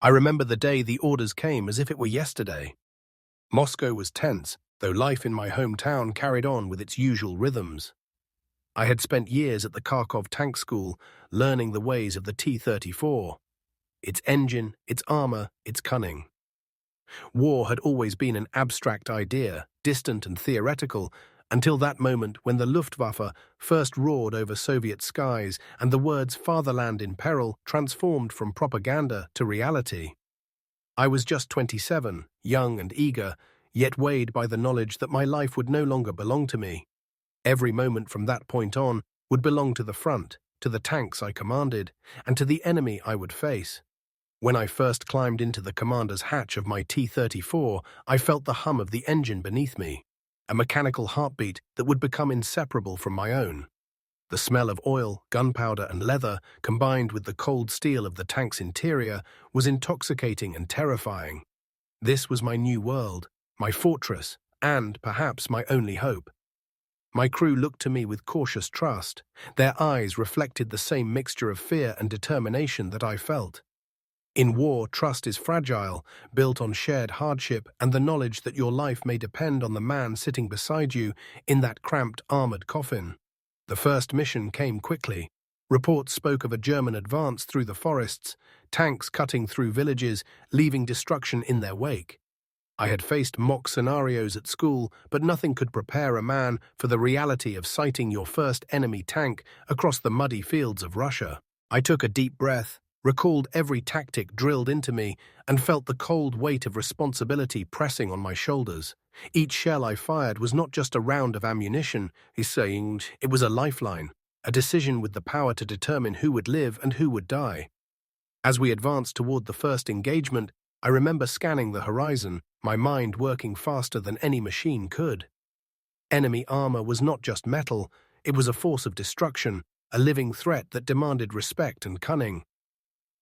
I remember the day the orders came as if it were yesterday. Moscow was tense, though life in my hometown carried on with its usual rhythms. I had spent years at the Kharkov tank school, learning the ways of the T-34, its engine, its armor, its cunning. War had always been an abstract idea, distant and theoretical, until that moment when the Luftwaffe first roared over Soviet skies and the words "fatherland in peril" transformed from propaganda to reality. I was just 27, young and eager, yet weighed by the knowledge that my life would no longer belong to me. Every moment from that point on would belong to the front, to the tanks I commanded, and to the enemy I would face. When I first climbed into the commander's hatch of my T-34, I felt the hum of the engine beneath me, a mechanical heartbeat that would become inseparable from my own. The smell of oil, gunpowder, and leather, combined with the cold steel of the tank's interior, was intoxicating and terrifying. This was my new world, my fortress, and, perhaps, my only hope. My crew looked to me with cautious trust. Their eyes reflected the same mixture of fear and determination that I felt. In war, trust is fragile, built on shared hardship and the knowledge that your life may depend on the man sitting beside you in that cramped, armored coffin. The first mission came quickly. Reports spoke of a German advance through the forests, tanks cutting through villages, leaving destruction in their wake. I had faced mock scenarios at school, but nothing could prepare a man for the reality of sighting your first enemy tank across the muddy fields of Russia. I took a deep breath, recalled every tactic drilled into me, and felt the cold weight of responsibility pressing on my shoulders. Each shell I fired was not just a round of ammunition, it was a lifeline, a decision with the power to determine who would live and who would die. As we advanced toward the first engagement, I remember scanning the horizon, my mind working faster than any machine could. Enemy armor was not just metal, it was a force of destruction, a living threat that demanded respect and cunning.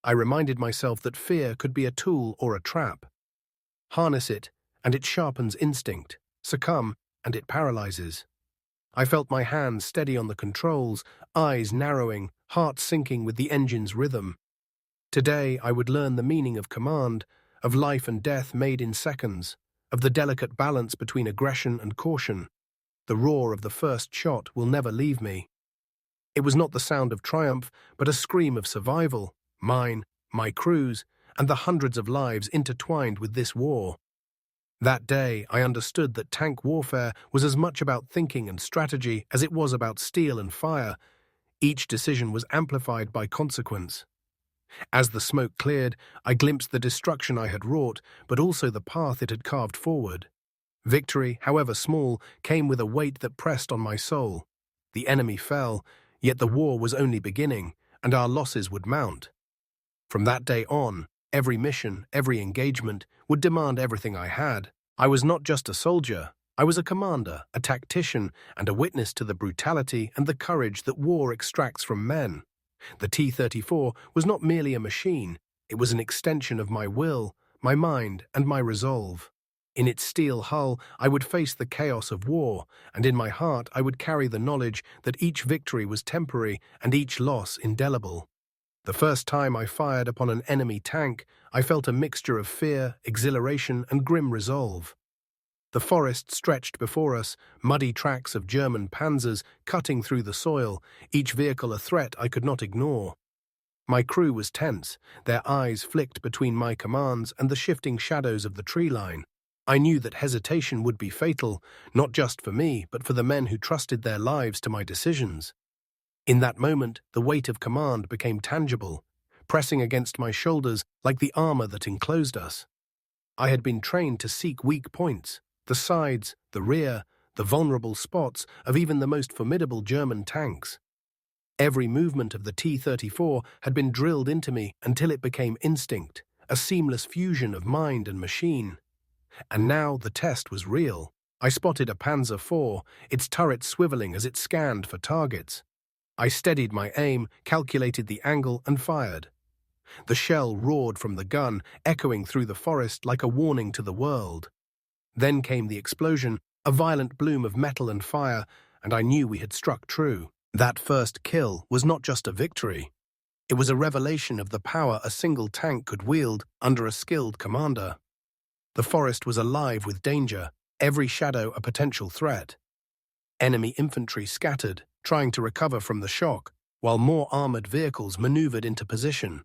I reminded myself that fear could be a tool or a trap. Harness it, and it sharpens instinct. Succumb, and it paralyzes. I felt my hands steady on the controls, eyes narrowing, heart sinking with the engine's rhythm. Today I would learn the meaning of command, of life and death made in seconds, of the delicate balance between aggression and caution. The roar of the first shot will never leave me. It was not the sound of triumph, but a scream of survival. Mine, my crew's, and the hundreds of lives intertwined with this war. That day, I understood that tank warfare was as much about thinking and strategy as it was about steel and fire. Each decision was amplified by consequence. As the smoke cleared, I glimpsed the destruction I had wrought, but also the path it had carved forward. Victory, however small, came with a weight that pressed on my soul. The enemy fell, yet the war was only beginning, and our losses would mount. From that day on, every mission, every engagement, would demand everything I had. I was not just a soldier, I was a commander, a tactician, and a witness to the brutality and the courage that war extracts from men. The T-34 was not merely a machine, it was an extension of my will, my mind, and my resolve. In its steel hull, I would face the chaos of war, and in my heart I would carry the knowledge that each victory was temporary and each loss indelible. The first time I fired upon an enemy tank, I felt a mixture of fear, exhilaration, and grim resolve. The forest stretched before us, muddy tracks of German panzers cutting through the soil, each vehicle a threat I could not ignore. My crew was tense, their eyes flicked between my commands and the shifting shadows of the tree line. I knew that hesitation would be fatal, not just for me, but for the men who trusted their lives to my decisions. In that moment, the weight of command became tangible, pressing against my shoulders like the armor that enclosed us. I had been trained to seek weak points, the sides, the rear, the vulnerable spots of even the most formidable German tanks. Every movement of the T-34 had been drilled into me until it became instinct, a seamless fusion of mind and machine. And now the test was real. I spotted a Panzer IV, its turret swiveling as it scanned for targets. I steadied my aim, calculated the angle, and fired. The shell roared from the gun, echoing through the forest like a warning to the world. Then came the explosion, a violent bloom of metal and fire, and I knew we had struck true. That first kill was not just a victory. It was a revelation of the power a single tank could wield under a skilled commander. The forest was alive with danger, every shadow a potential threat. Enemy infantry scattered, trying to recover from the shock, while more armored vehicles maneuvered into position.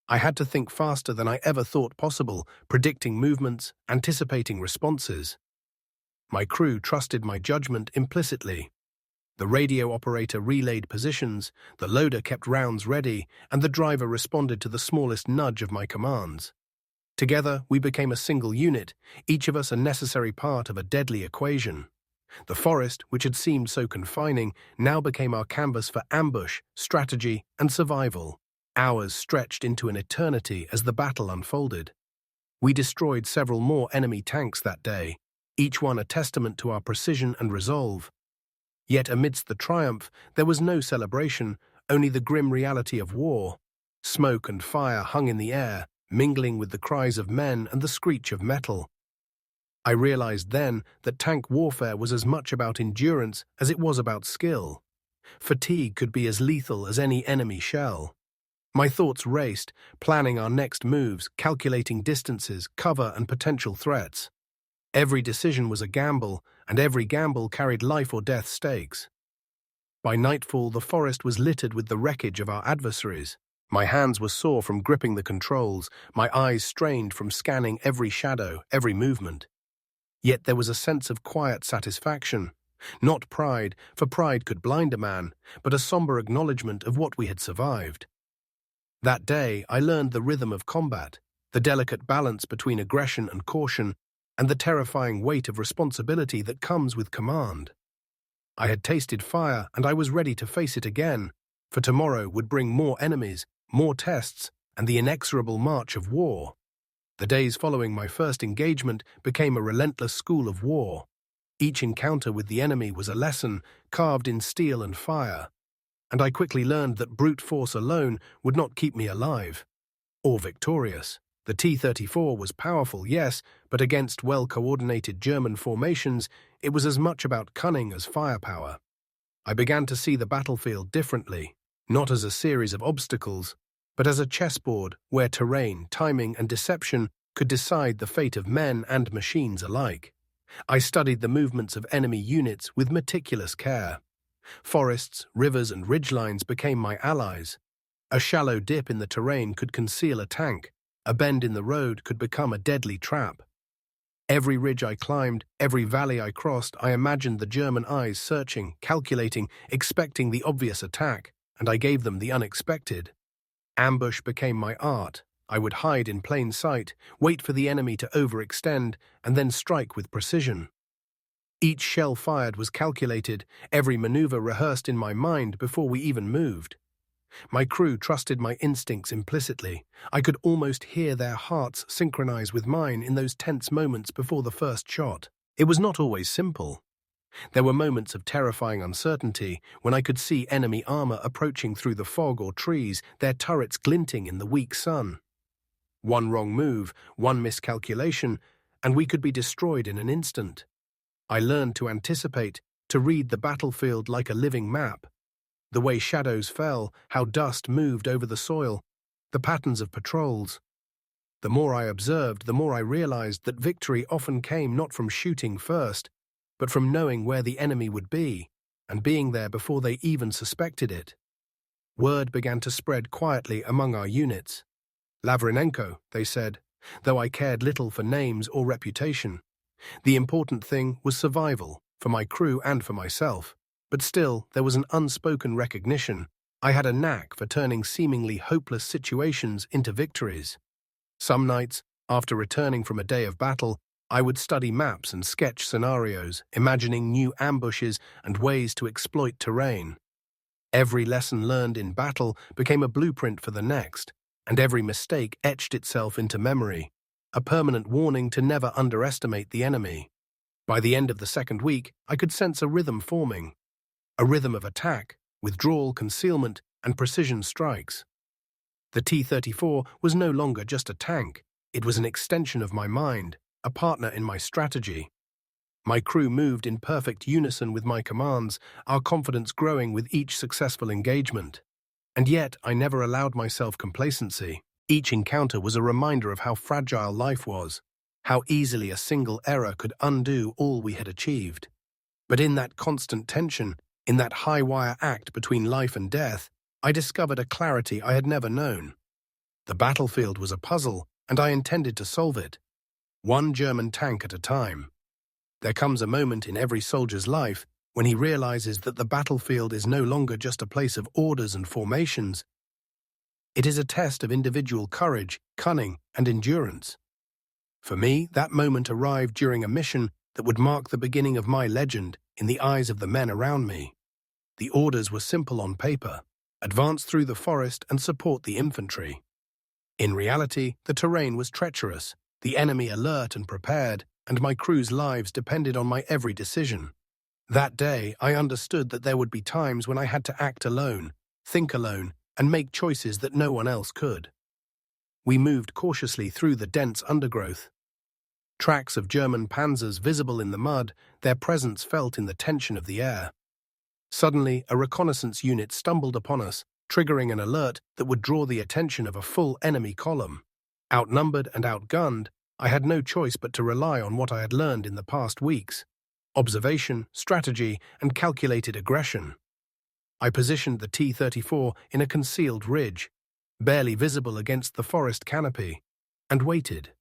I had to think faster than I ever thought possible, predicting movements, anticipating responses. My crew trusted my judgment implicitly. The radio operator relayed positions, the loader kept rounds ready, and the driver responded to the smallest nudge of my commands. Together, we became a single unit, each of us a necessary part of a deadly equation. The forest, which had seemed so confining, now became our canvas for ambush, strategy, and survival. Hours stretched into an eternity as the battle unfolded. We destroyed several more enemy tanks that day, each one a testament to our precision and resolve. Yet amidst the triumph, there was no celebration, only the grim reality of war. Smoke and fire hung in the air, mingling with the cries of men and the screech of metal. I realized then that tank warfare was as much about endurance as it was about skill. Fatigue could be as lethal as any enemy shell. My thoughts raced, planning our next moves, calculating distances, cover, and potential threats. Every decision was a gamble, and every gamble carried life or death stakes. By nightfall, the forest was littered with the wreckage of our adversaries. My hands were sore from gripping the controls, my eyes strained from scanning every shadow, every movement. Yet there was a sense of quiet satisfaction. Not pride, for pride could blind a man, but a somber acknowledgement of what we had survived. That day, I learned the rhythm of combat, the delicate balance between aggression and caution, and the terrifying weight of responsibility that comes with command. I had tasted fire, and I was ready to face it again, for tomorrow would bring more enemies, more tests, and the inexorable march of war. The days following my first engagement became a relentless school of war. Each encounter with the enemy was a lesson, carved in steel and fire. And I quickly learned that brute force alone would not keep me alive or victorious. The T-34 was powerful, yes, but against well-coordinated German formations, it was as much about cunning as firepower. I began to see the battlefield differently, not as a series of obstacles, but as a chessboard where terrain, timing, and deception could decide the fate of men and machines alike. I studied the movements of enemy units with meticulous care. Forests, rivers, and ridgelines became my allies. A shallow dip in the terrain could conceal a tank. A bend in the road could become a deadly trap. Every ridge I climbed, every valley I crossed, I imagined the German eyes searching, calculating, expecting the obvious attack, and I gave them the unexpected. Ambush became my art. I would hide in plain sight, wait for the enemy to overextend, and then strike with precision. Each shell fired was calculated, every maneuver rehearsed in my mind before we even moved. My crew trusted my instincts implicitly. I could almost hear their hearts synchronize with mine in those tense moments before the first shot. It was not always simple. There were moments of terrifying uncertainty when I could see enemy armor approaching through the fog or trees, their turrets glinting in the weak sun. One wrong move, one miscalculation, and we could be destroyed in an instant. I learned to anticipate, to read the battlefield like a living map. The way shadows fell, how dust moved over the soil, the patterns of patrols. The more I observed, the more I realized that victory often came not from shooting first, but from knowing where the enemy would be, and being there before they even suspected it. Word began to spread quietly among our units. Lavrinenko, they said, though I cared little for names or reputation. The important thing was survival, for my crew and for myself. But still, there was an unspoken recognition. I had a knack for turning seemingly hopeless situations into victories. Some nights, after returning from a day of battle, I would study maps and sketch scenarios, imagining new ambushes and ways to exploit terrain. Every lesson learned in battle became a blueprint for the next, and every mistake etched itself into memory, a permanent warning to never underestimate the enemy. By the end of the second week, I could sense a rhythm forming. A rhythm of attack, withdrawal, concealment, and precision strikes. The T-34 was no longer just a tank. It was an extension of my mind, a partner in my strategy. My crew moved in perfect unison with my commands, our confidence growing with each successful engagement. And yet, I never allowed myself complacency. Each encounter was a reminder of how fragile life was, how easily a single error could undo all we had achieved. But in that constant tension, in that high-wire act between life and death, I discovered a clarity I had never known. The battlefield was a puzzle, and I intended to solve it, one German tank at a time. There comes a moment in every soldier's life when he realizes that the battlefield is no longer just a place of orders and formations. It is a test of individual courage, cunning, and endurance. For me, that moment arrived during a mission that would mark the beginning of my legend in the eyes of the men around me. The orders were simple on paper: advance through the forest and support the infantry. In reality, the terrain was treacherous, the enemy alert and prepared, and my crew's lives depended on my every decision. That day, I understood that there would be times when I had to act alone, think alone, and make choices that no one else could. We moved cautiously through the dense undergrowth. Tracks of German panzers visible in the mud, their presence felt in the tension of the air. Suddenly, a reconnaissance unit stumbled upon us, triggering an alert that would draw the attention of a full enemy column. Outnumbered and outgunned, I had no choice but to rely on what I had learned in the past weeks: observation, strategy, and calculated aggression. I positioned the T-34 in a concealed ridge, barely visible against the forest canopy, and waited.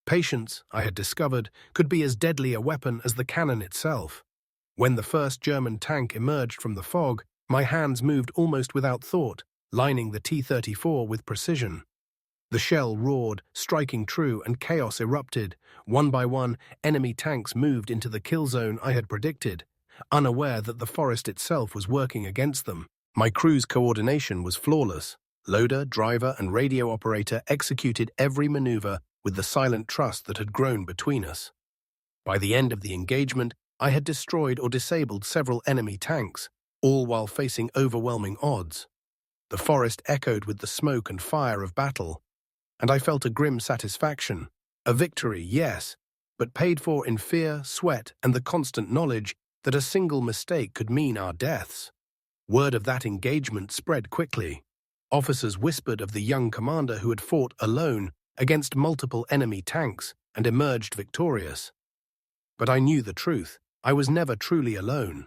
Patience, I had discovered, could be as deadly a weapon as the cannon itself. When the first German tank emerged from the fog, my hands moved almost without thought, lining the T-34 with precision. The shell roared, striking true, and chaos erupted. One by one, enemy tanks moved into the kill zone I had predicted, unaware that the forest itself was working against them. My crew's coordination was flawless. Loader, driver, and radio operator executed every maneuver with the silent trust that had grown between us. By the end of the engagement, I had destroyed or disabled several enemy tanks, all while facing overwhelming odds. The forest echoed with the smoke and fire of battle, and I felt a grim satisfaction. A victory, yes, but paid for in fear, sweat, and the constant knowledge that a single mistake could mean our deaths. Word of that engagement spread quickly. Officers whispered of the young commander who had fought alone against multiple enemy tanks and emerged victorious. But I knew the truth. I was never truly alone.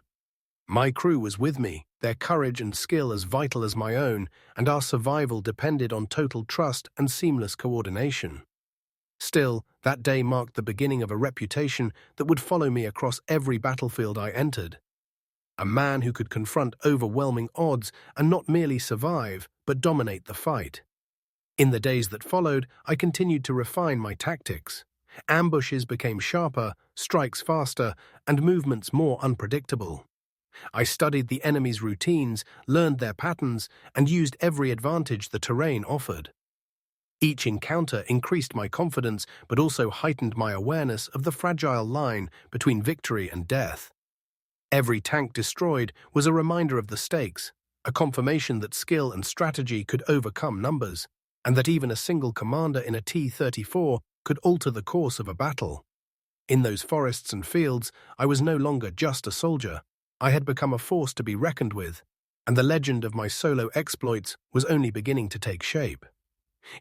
My crew was with me, their courage and skill as vital as my own, and our survival depended on total trust and seamless coordination. Still, that day marked the beginning of a reputation that would follow me across every battlefield I entered. A man who could confront overwhelming odds and not merely survive, but dominate the fight. In the days that followed, I continued to refine my tactics. Ambushes became sharper, strikes faster, and movements more unpredictable. I studied the enemy's routines, learned their patterns, and used every advantage the terrain offered. Each encounter increased my confidence, but also heightened my awareness of the fragile line between victory and death. Every tank destroyed was a reminder of the stakes, a confirmation that skill and strategy could overcome numbers, and that even a single commander in a T-34 could alter the course of a battle. In those forests and fields, I was no longer just a soldier. I had become a force to be reckoned with, and the legend of my solo exploits was only beginning to take shape.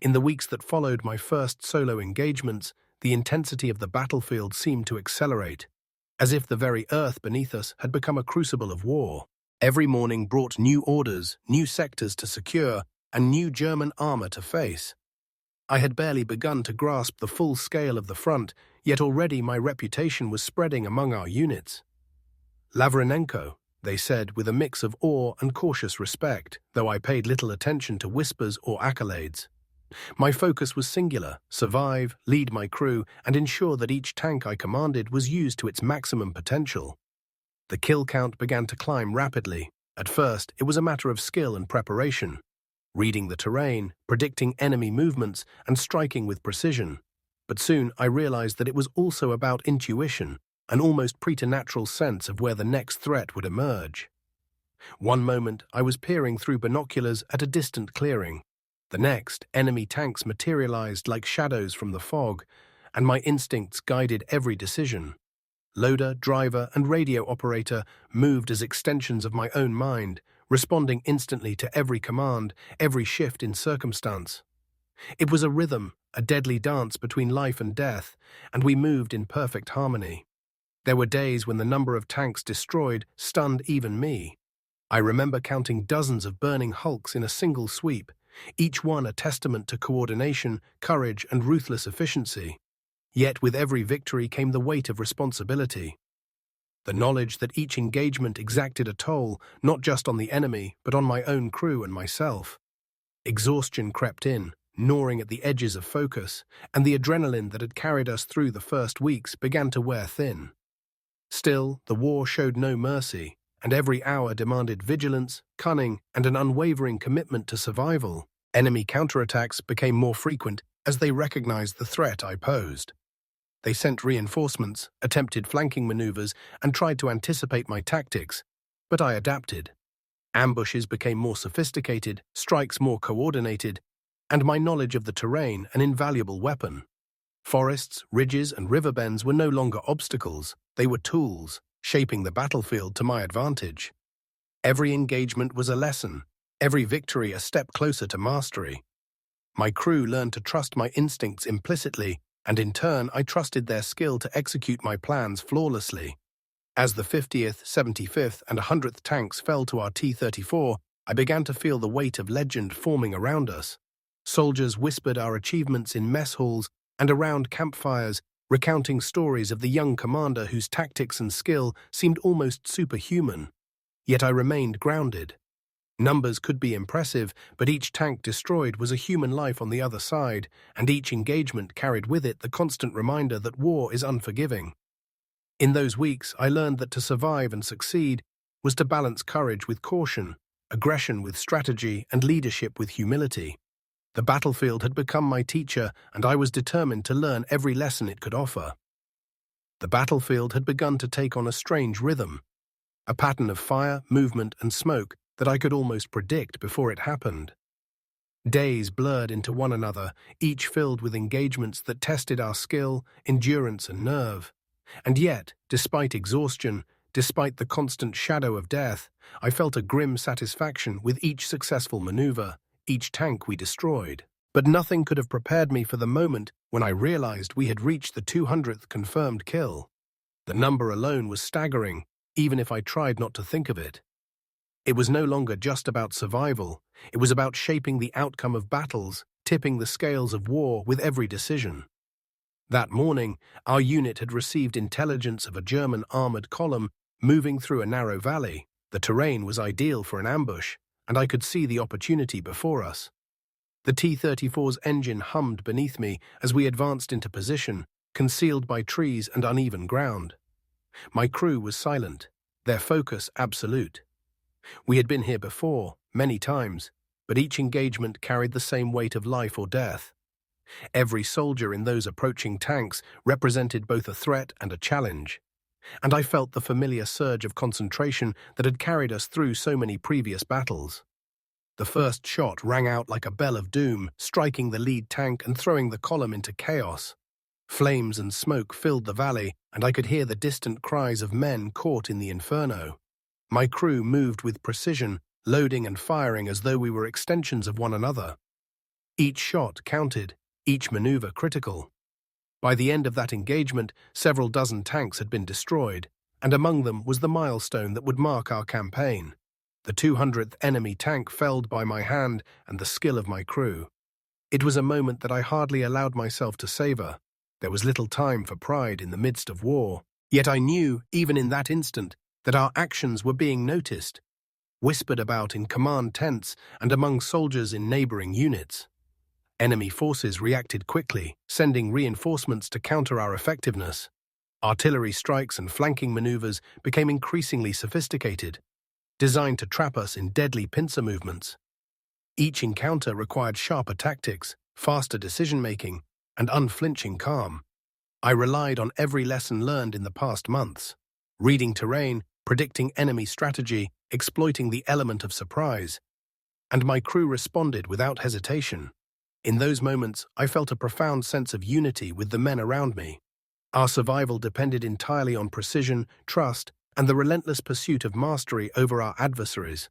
In the weeks that followed my first solo engagements, the intensity of the battlefield seemed to accelerate, as if the very earth beneath us had become a crucible of war. Every morning brought new orders, new sectors to secure, and new German armor to face. I had barely begun to grasp the full scale of the front, yet already my reputation was spreading among our units. Lavrinenko, they said with a mix of awe and cautious respect, though I paid little attention to whispers or accolades. My focus was singular: survive, lead my crew, and ensure that each tank I commanded was used to its maximum potential. The kill count began to climb rapidly. At first, it was a matter of skill and preparation, reading the terrain, predicting enemy movements, and striking with precision. But soon I realized that it was also about intuition, an almost preternatural sense of where the next threat would emerge. One moment, I was peering through binoculars at a distant clearing. The next, enemy tanks materialized like shadows from the fog, and my instincts guided every decision. Loader, driver, and radio operator moved as extensions of my own mind, responding instantly to every command, every shift in circumstance. It was a rhythm, a deadly dance between life and death, and we moved in perfect harmony. There were days when the number of tanks destroyed stunned even me. I remember counting dozens of burning hulks in a single sweep, each one a testament to coordination, courage, and ruthless efficiency. Yet with every victory came the weight of responsibility. The knowledge that each engagement exacted a toll, not just on the enemy, but on my own crew and myself. Exhaustion crept in, gnawing at the edges of focus, and the adrenaline that had carried us through the first weeks began to wear thin. Still, the war showed no mercy, and every hour demanded vigilance, cunning, and an unwavering commitment to survival. Enemy counterattacks became more frequent as they recognized the threat I posed. They sent reinforcements, attempted flanking maneuvers, and tried to anticipate my tactics, but I adapted. Ambushes became more sophisticated, strikes more coordinated, and my knowledge of the terrain an invaluable weapon. Forests, ridges, and river bends were no longer obstacles, they were tools, shaping the battlefield to my advantage. Every engagement was a lesson, every victory a step closer to mastery. My crew learned to trust my instincts implicitly, and in turn I trusted their skill to execute my plans flawlessly. As the 50th, 75th, and 100th tanks fell to our T-34, I began to feel the weight of legend forming around us. Soldiers whispered our achievements in mess halls and around campfires, recounting stories of the young commander whose tactics and skill seemed almost superhuman. Yet I remained grounded. Numbers could be impressive, but each tank destroyed was a human life on the other side, and each engagement carried with it the constant reminder that war is unforgiving. In those weeks, I learned that to survive and succeed was to balance courage with caution, aggression with strategy, and leadership with humility. The battlefield had become my teacher, and I was determined to learn every lesson it could offer. The battlefield had begun to take on a strange rhythm, a pattern of fire, movement, and smoke that I could almost predict before it happened. Days blurred into one another, each filled with engagements that tested our skill, endurance, and nerve. And yet, despite exhaustion, despite the constant shadow of death, I felt a grim satisfaction with each successful maneuver, each tank we destroyed. But nothing could have prepared me for the moment when I realized we had reached the 200th confirmed kill. The number alone was staggering, even if I tried not to think of it. It was no longer just about survival, it was about shaping the outcome of battles, tipping the scales of war with every decision. That morning, our unit had received intelligence of a German armored column moving through a narrow valley. The terrain was ideal for an ambush, and I could see the opportunity before us. The T-34's engine hummed beneath me as we advanced into position, concealed by trees and uneven ground. My crew was silent, their focus absolute. We had been here before, many times, but each engagement carried the same weight of life or death. Every soldier in those approaching tanks represented both a threat and a challenge, and I felt the familiar surge of concentration that had carried us through so many previous battles. The first shot rang out like a bell of doom, striking the lead tank and throwing the column into chaos. Flames and smoke filled the valley, and I could hear the distant cries of men caught in the inferno. My crew moved with precision, loading and firing as though we were extensions of one another. Each shot counted, each maneuver critical. By the end of that engagement, several dozen tanks had been destroyed, and among them was the milestone that would mark our campaign. The 200th enemy tank felled by my hand and the skill of my crew. It was a moment that I hardly allowed myself to savor. There was little time for pride in the midst of war. Yet I knew, even in that instant, that our actions were being noticed, whispered about in command tents and among soldiers in neighboring units. Enemy forces reacted quickly, sending reinforcements to counter our effectiveness. Artillery strikes and flanking maneuvers became increasingly sophisticated, designed to trap us in deadly pincer movements. Each encounter required sharper tactics, faster decision-making, and unflinching calm. I relied on every lesson learned in the past months, reading terrain, predicting enemy strategy, exploiting the element of surprise, and my crew responded without hesitation. In those moments, I felt a profound sense of unity with the men around me. Our survival depended entirely on precision, trust, and the relentless pursuit of mastery over our adversaries.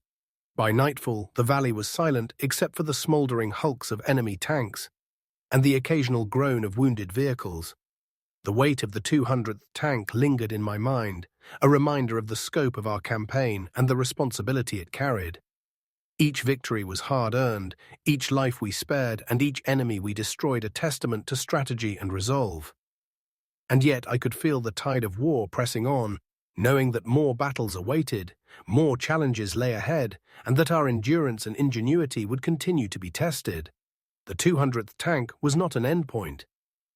By nightfall, the valley was silent except for the smoldering hulks of enemy tanks and the occasional groan of wounded vehicles. The weight of the 200th tank lingered in my mind, a reminder of the scope of our campaign and the responsibility it carried. Each victory was hard-earned, each life we spared and each enemy we destroyed a testament to strategy and resolve. And yet I could feel the tide of war pressing on, knowing that more battles awaited, more challenges lay ahead, and that our endurance and ingenuity would continue to be tested. The 200th tank was not an endpoint.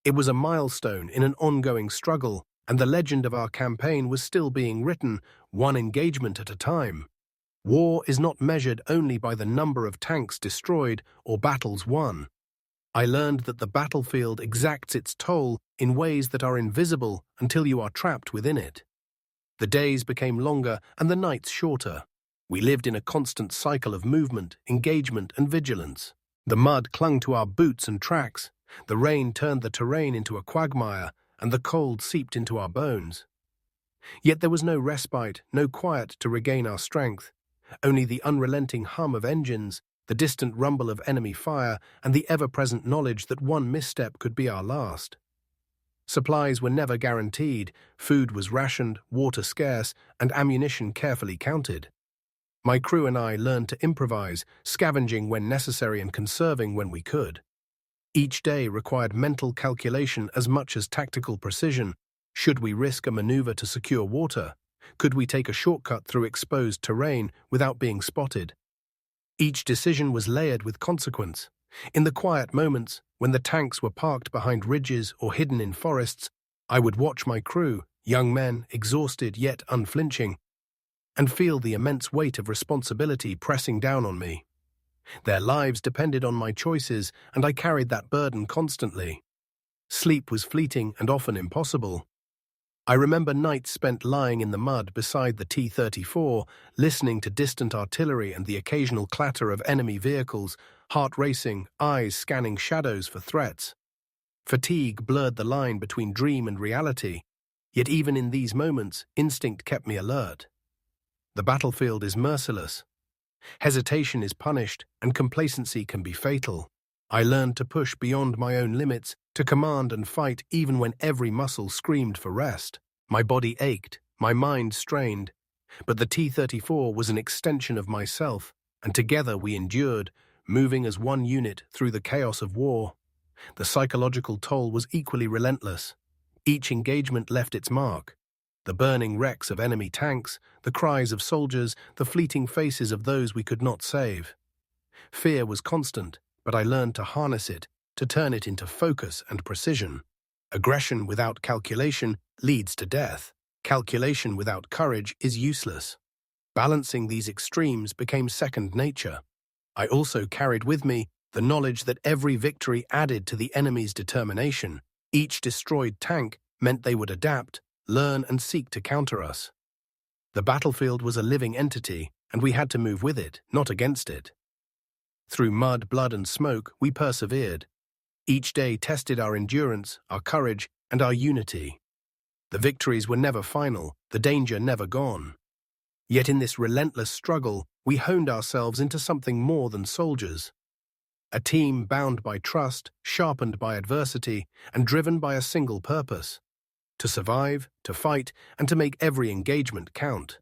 It was a milestone in an ongoing struggle, and the legend of our campaign was still being written, one engagement at a time. War is not measured only by the number of tanks destroyed or battles won. I learned that the battlefield exacts its toll in ways that are invisible until you are trapped within it. The days became longer and the nights shorter. We lived in a constant cycle of movement, engagement, and vigilance. The mud clung to our boots and tracks, the rain turned the terrain into a quagmire, and the cold seeped into our bones. Yet there was no respite, no quiet to regain our strength, only the unrelenting hum of engines, the distant rumble of enemy fire, and the ever-present knowledge that one misstep could be our last. Supplies were never guaranteed, food was rationed, water scarce, and ammunition carefully counted. My crew and I learned to improvise, scavenging when necessary and conserving when we could. Each day required mental calculation as much as tactical precision. Should we risk a maneuver to secure water? Could we take a shortcut through exposed terrain without being spotted? Each decision was layered with consequence. In the quiet moments, when the tanks were parked behind ridges or hidden in forests, I would watch my crew, young men, exhausted yet unflinching, and feel the immense weight of responsibility pressing down on me. Their lives depended on my choices, and I carried that burden constantly. Sleep was fleeting and often impossible. I remember nights spent lying in the mud beside the T-34, listening to distant artillery and the occasional clatter of enemy vehicles, heart racing, eyes scanning shadows for threats. Fatigue blurred the line between dream and reality, yet even in these moments, instinct kept me alert. The battlefield is merciless. Hesitation is punished, and complacency can be fatal. I learned to push beyond my own limits, to command and fight even when every muscle screamed for rest. My body ached, my mind strained, but the T-34 was an extension of myself, and together we endured, moving as one unit through the chaos of war. The psychological toll was equally relentless. Each engagement left its mark. The burning wrecks of enemy tanks, the cries of soldiers, the fleeting faces of those we could not save. Fear was constant, but I learned to harness it, to turn it into focus and precision. Aggression without calculation leads to death. Calculation without courage is useless. Balancing these extremes became second nature. I also carried with me the knowledge that every victory added to the enemy's determination. Each destroyed tank meant they would adapt, learn, and seek to counter us. The battlefield was a living entity, and we had to move with it, not against it. Through mud, blood, and smoke, we persevered. Each day tested our endurance, our courage, and our unity. The victories were never final, the danger never gone. Yet in this relentless struggle, we honed ourselves into something more than soldiers. A team bound by trust, sharpened by adversity, and driven by a single purpose: to survive, to fight, and to make every engagement count.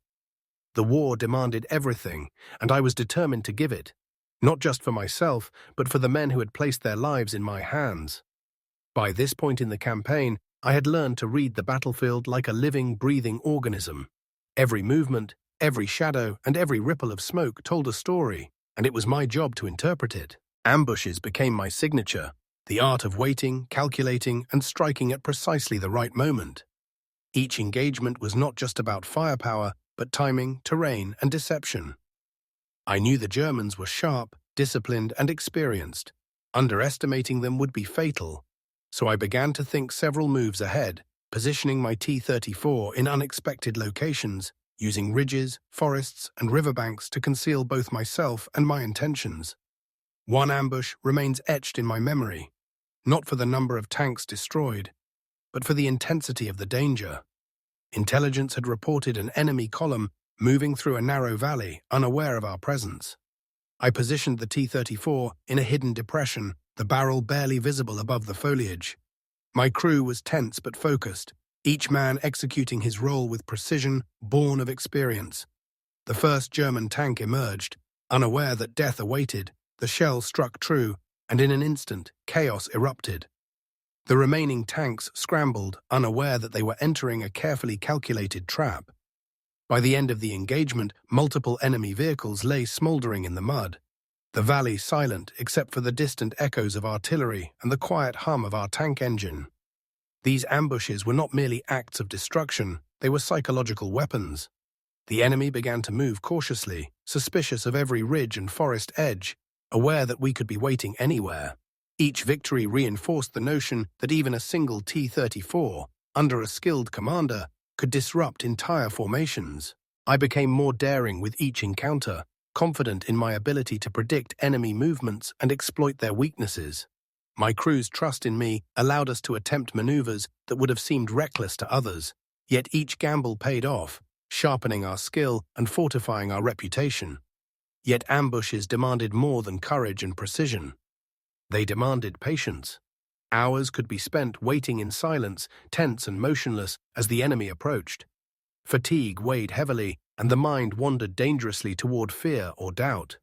The war demanded everything, and I was determined to give it, not just for myself, but for the men who had placed their lives in my hands. By this point in the campaign, I had learned to read the battlefield like a living, breathing organism. Every movement, every shadow, and every ripple of smoke told a story, and it was my job to interpret it. Ambushes became my signature, the art of waiting, calculating, and striking at precisely the right moment. Each engagement was not just about firepower, but timing, terrain, and deception. I knew the Germans were sharp, disciplined, and experienced. Underestimating them would be fatal, so I began to think several moves ahead, positioning my T-34 in unexpected locations, using ridges, forests, and riverbanks to conceal both myself and my intentions. One ambush remains etched in my memory, not for the number of tanks destroyed, but for the intensity of the danger. Intelligence had reported an enemy column moving through a narrow valley, unaware of our presence. I positioned the T-34 in a hidden depression, the barrel barely visible above the foliage. My crew was tense but focused, each man executing his role with precision born of experience. The first German tank emerged, unaware that death awaited. The shell struck true, and in an instant, chaos erupted. The remaining tanks scrambled, unaware that they were entering a carefully calculated trap. By the end of the engagement, multiple enemy vehicles lay smoldering in the mud. The valley silent except for the distant echoes of artillery and the quiet hum of our tank engine. These ambushes were not merely acts of destruction, they were psychological weapons. The enemy began to move cautiously, suspicious of every ridge and forest edge, aware that we could be waiting anywhere. Each victory reinforced the notion that even a single T-34, under a skilled commander, could disrupt entire formations. I became more daring with each encounter, confident in my ability to predict enemy movements and exploit their weaknesses. My crew's trust in me allowed us to attempt maneuvers that would have seemed reckless to others, yet each gamble paid off, sharpening our skill and fortifying our reputation. Yet ambushes demanded more than courage and precision. They demanded patience. Hours could be spent waiting in silence, tense and motionless as the enemy approached. Fatigue weighed heavily, and the mind wandered dangerously toward fear or doubt.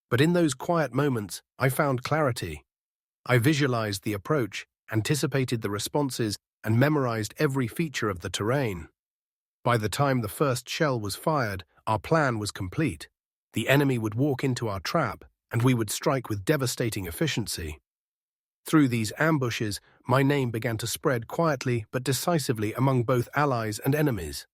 But in those quiet moments, I found clarity. I visualized the approach, anticipated the responses, and memorized every feature of the terrain. By the time the first shell was fired, our plan was complete. The enemy would walk into our trap, and we would strike with devastating efficiency. Through these ambushes, my name began to spread quietly but decisively among both allies and enemies.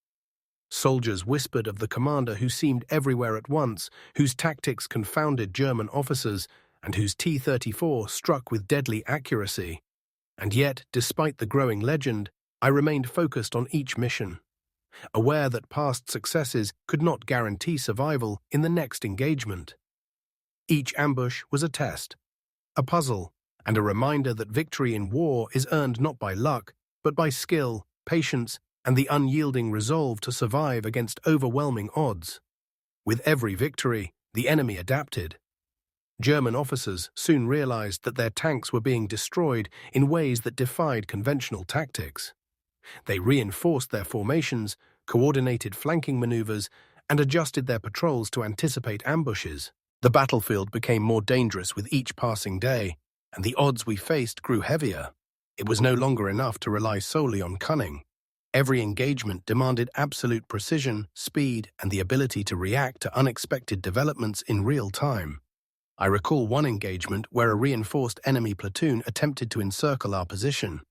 Soldiers whispered of the commander who seemed everywhere at once, whose tactics confounded German officers, and whose T-34 struck with deadly accuracy. And yet, despite the growing legend, I remained focused on each mission, aware that past successes could not guarantee survival in the next engagement. Each ambush was a test, a puzzle, and a reminder that victory in war is earned not by luck, but by skill, patience, and the unyielding resolve to survive against overwhelming odds. With every victory, the enemy adapted. German officers soon realized that their tanks were being destroyed in ways that defied conventional tactics. They reinforced their formations, coordinated flanking maneuvers, and adjusted their patrols to anticipate ambushes. The battlefield became more dangerous with each passing day, and the odds we faced grew heavier. It was no longer enough to rely solely on cunning. Every engagement demanded absolute precision, speed, and the ability to react to unexpected developments in real time. I recall one engagement where a reinforced enemy platoon attempted to encircle our position.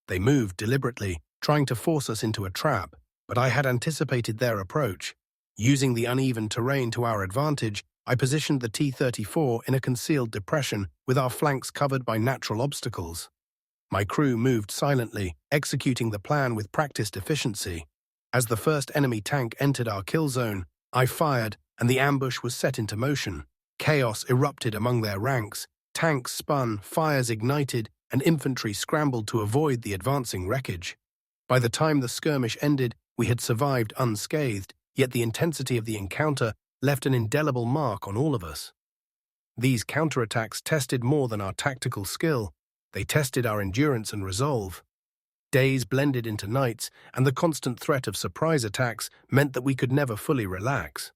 They moved deliberately, trying to force us into a trap, but I had anticipated their approach. Using the uneven terrain to our advantage, I positioned the T-34 in a concealed depression with our flanks covered by natural obstacles. My crew moved silently, executing the plan with practiced efficiency. As the first enemy tank entered our kill zone, I fired, and the ambush was set into motion. Chaos erupted among their ranks. Tanks spun, fires ignited, and infantry scrambled to avoid the advancing wreckage. By the time the skirmish ended, we had survived unscathed, yet the intensity of the encounter left an indelible mark on all of us. These counterattacks tested more than our tactical skill. They tested our endurance and resolve. Days blended into nights, and the constant threat of surprise attacks meant that we could never fully relax.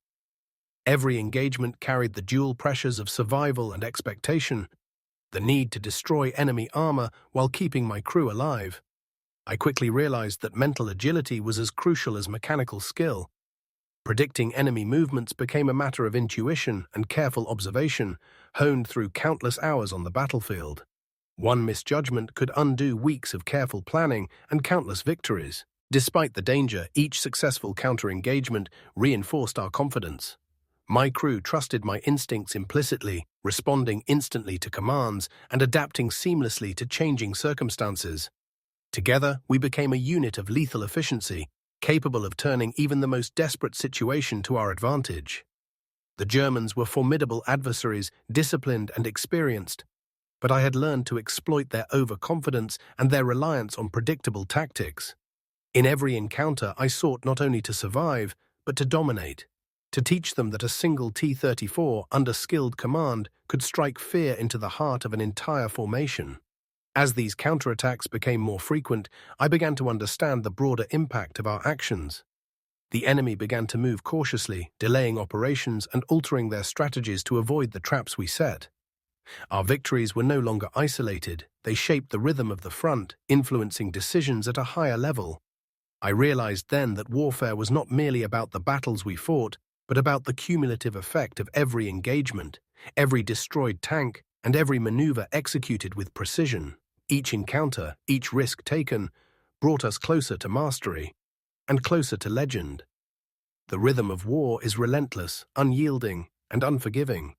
Every engagement carried the dual pressures of survival and expectation, the need to destroy enemy armor while keeping my crew alive. I quickly realized that mental agility was as crucial as mechanical skill. Predicting enemy movements became a matter of intuition and careful observation, honed through countless hours on the battlefield. One misjudgment could undo weeks of careful planning and countless victories. Despite the danger, each successful counter-engagement reinforced our confidence. My crew trusted my instincts implicitly, responding instantly to commands and adapting seamlessly to changing circumstances. Together, we became a unit of lethal efficiency, capable of turning even the most desperate situation to our advantage. The Germans were formidable adversaries, disciplined and experienced, but I had learned to exploit their overconfidence and their reliance on predictable tactics. In every encounter, I sought not only to survive, but to dominate, to teach them that a single T-34 under skilled command could strike fear into the heart of an entire formation. As these counterattacks became more frequent, I began to understand the broader impact of our actions. The enemy began to move cautiously, delaying operations and altering their strategies to avoid the traps we set. Our victories were no longer isolated, they shaped the rhythm of the front, influencing decisions at a higher level. I realized then that warfare was not merely about the battles we fought, but about the cumulative effect of every engagement, every destroyed tank, and every maneuver executed with precision. Each encounter, each risk taken, brought us closer to mastery, and closer to legend. The rhythm of war is relentless, unyielding, and unforgiving.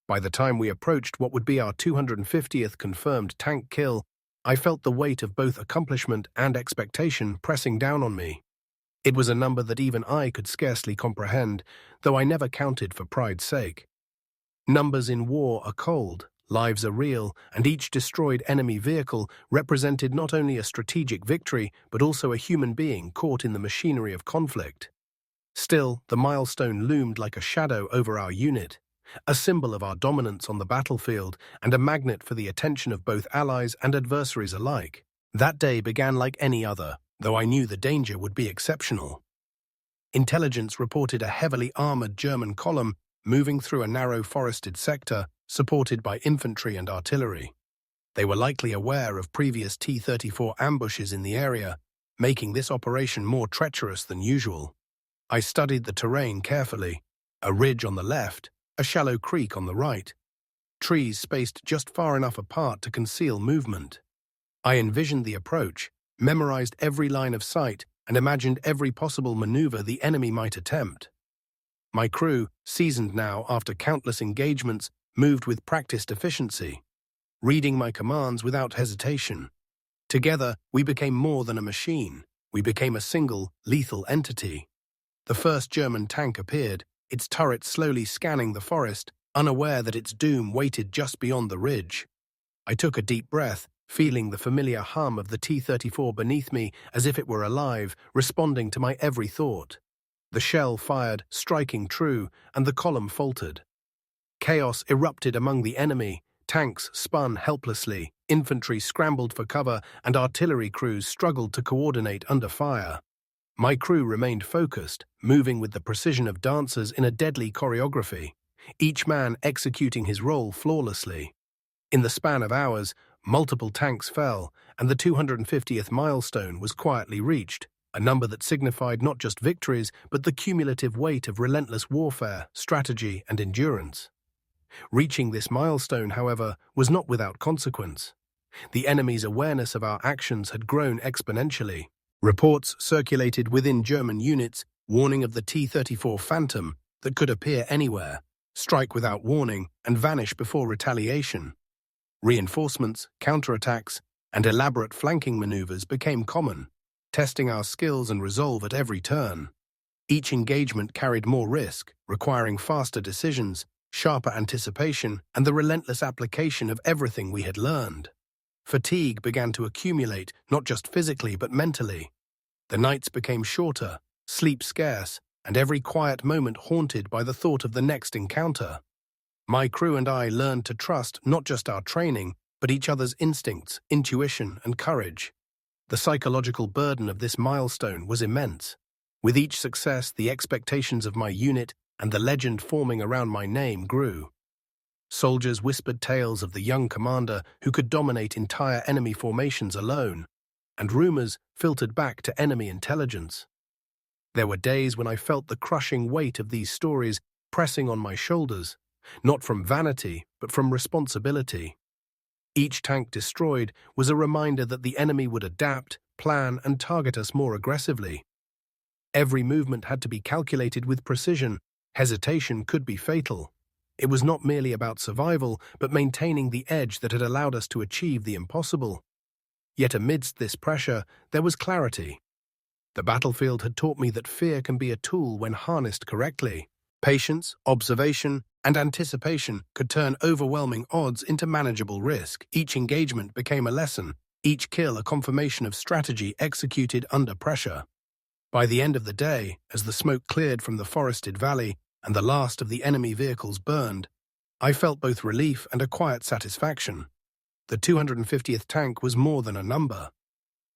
By the time we approached what would be our 250th confirmed tank kill, I felt the weight of both accomplishment and expectation pressing down on me. It was a number that even I could scarcely comprehend, though I never counted for pride's sake. Numbers in war are cold, lives are real, and each destroyed enemy vehicle represented not only a strategic victory, but also a human being caught in the machinery of conflict. Still, the milestone loomed like a shadow over our unit, a symbol of our dominance on the battlefield and a magnet for the attention of both allies and adversaries alike. That day began like any other, though I knew the danger would be exceptional. Intelligence reported a heavily armored German column moving through a narrow forested sector, supported by infantry and artillery. They were likely aware of previous T-34 ambushes in the area, making this operation more treacherous than usual. I studied the terrain carefully. A ridge on the left, a shallow creek on the right, trees spaced just far enough apart to conceal movement. I envisioned the approach, memorized every line of sight, and imagined every possible maneuver the enemy might attempt. My crew, seasoned now after countless engagements, moved with practiced efficiency, reading my commands without hesitation. Together, we became more than a machine. We became a single, lethal entity. The first German tank appeared, its turret slowly scanning the forest, unaware that its doom waited just beyond the ridge. I took a deep breath, feeling the familiar hum of the T-34 beneath me as if it were alive, responding to my every thought. The shell fired, striking true, and the column faltered. Chaos erupted among the enemy. Tanks spun helplessly, infantry scrambled for cover, and artillery crews struggled to coordinate under fire. My crew remained focused, moving with the precision of dancers in a deadly choreography, each man executing his role flawlessly. In the span of hours, multiple tanks fell, and the 250th milestone was quietly reached, a number that signified not just victories, but the cumulative weight of relentless warfare, strategy, and endurance. Reaching this milestone, however, was not without consequence. The enemy's awareness of our actions had grown exponentially. Reports circulated within German units warning of the T-34 Phantom that could appear anywhere, strike without warning, and vanish before retaliation. Reinforcements, counterattacks, and elaborate flanking maneuvers became common, testing our skills and resolve at every turn. Each engagement carried more risk, requiring faster decisions, sharper anticipation, and the relentless application of everything we had learned. Fatigue began to accumulate, not just physically but mentally. The nights became shorter, sleep scarce, and every quiet moment haunted by the thought of the next encounter. My crew and I learned to trust not just our training, but each other's instincts, intuition, and courage. The psychological burden of this milestone was immense. With each success, the expectations of my unit and the legend forming around my name grew. Soldiers whispered tales of the young commander who could dominate entire enemy formations alone, and rumors filtered back to enemy intelligence. There were days when I felt the crushing weight of these stories pressing on my shoulders, not from vanity, but from responsibility. Each tank destroyed was a reminder that the enemy would adapt, plan, and target us more aggressively. Every movement had to be calculated with precision. Hesitation could be fatal. It was not merely about survival, but maintaining the edge that had allowed us to achieve the impossible. Yet amidst this pressure, there was clarity. The battlefield had taught me that fear can be a tool when harnessed correctly. Patience, observation, and anticipation could turn overwhelming odds into manageable risk. Each engagement became a lesson, each kill a confirmation of strategy executed under pressure. By the end of the day, as the smoke cleared from the forested valley and the last of the enemy vehicles burned, I felt both relief and a quiet satisfaction. The 250th tank was more than a number.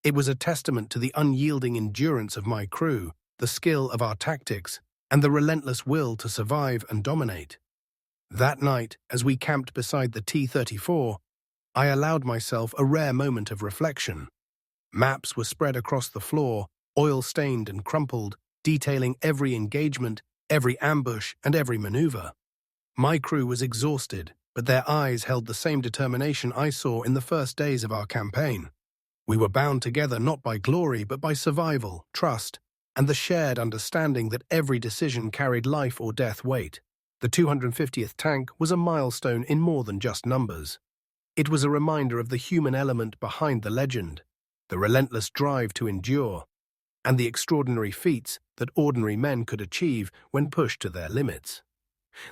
It was a testament to the unyielding endurance of my crew, the skill of our tactics, and the relentless will to survive and dominate. That night, as we camped beside the T-34, I allowed myself a rare moment of reflection. Maps were spread across the floor, oil-stained and crumpled, detailing every engagement, every ambush, and every maneuver. My crew was exhausted, but their eyes held the same determination I saw in the first days of our campaign. We were bound together not by glory, but by survival, trust, and the shared understanding that every decision carried life or death weight. The 250th tank was a milestone in more than just numbers. It was a reminder of the human element behind the legend, the relentless drive to endure, and the extraordinary feats that ordinary men could achieve when pushed to their limits.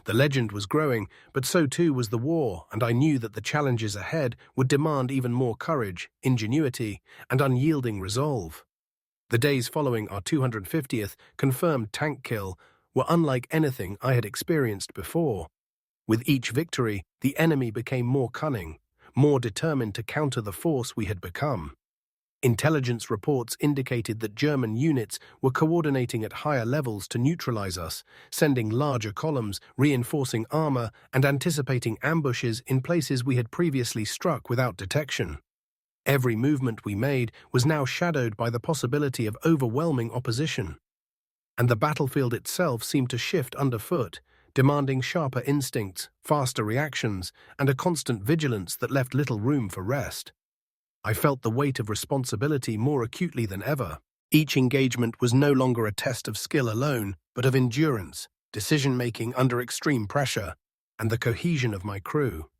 The legend was growing, but so too was the war, and I knew that the challenges ahead would demand even more courage, ingenuity, and unyielding resolve. The days following our 250th confirmed tank kill were unlike anything I had experienced before. With each victory, the enemy became more cunning, more determined to counter the force we had become. Intelligence reports indicated that German units were coordinating at higher levels to neutralize us, sending larger columns, reinforcing armor, and anticipating ambushes in places we had previously struck without detection. Every movement we made was now shadowed by the possibility of overwhelming opposition. And the battlefield itself seemed to shift underfoot, demanding sharper instincts, faster reactions, and a constant vigilance that left little room for rest. I felt the weight of responsibility more acutely than ever. Each engagement was no longer a test of skill alone, but of endurance, decision-making under extreme pressure, and the cohesion of my crew.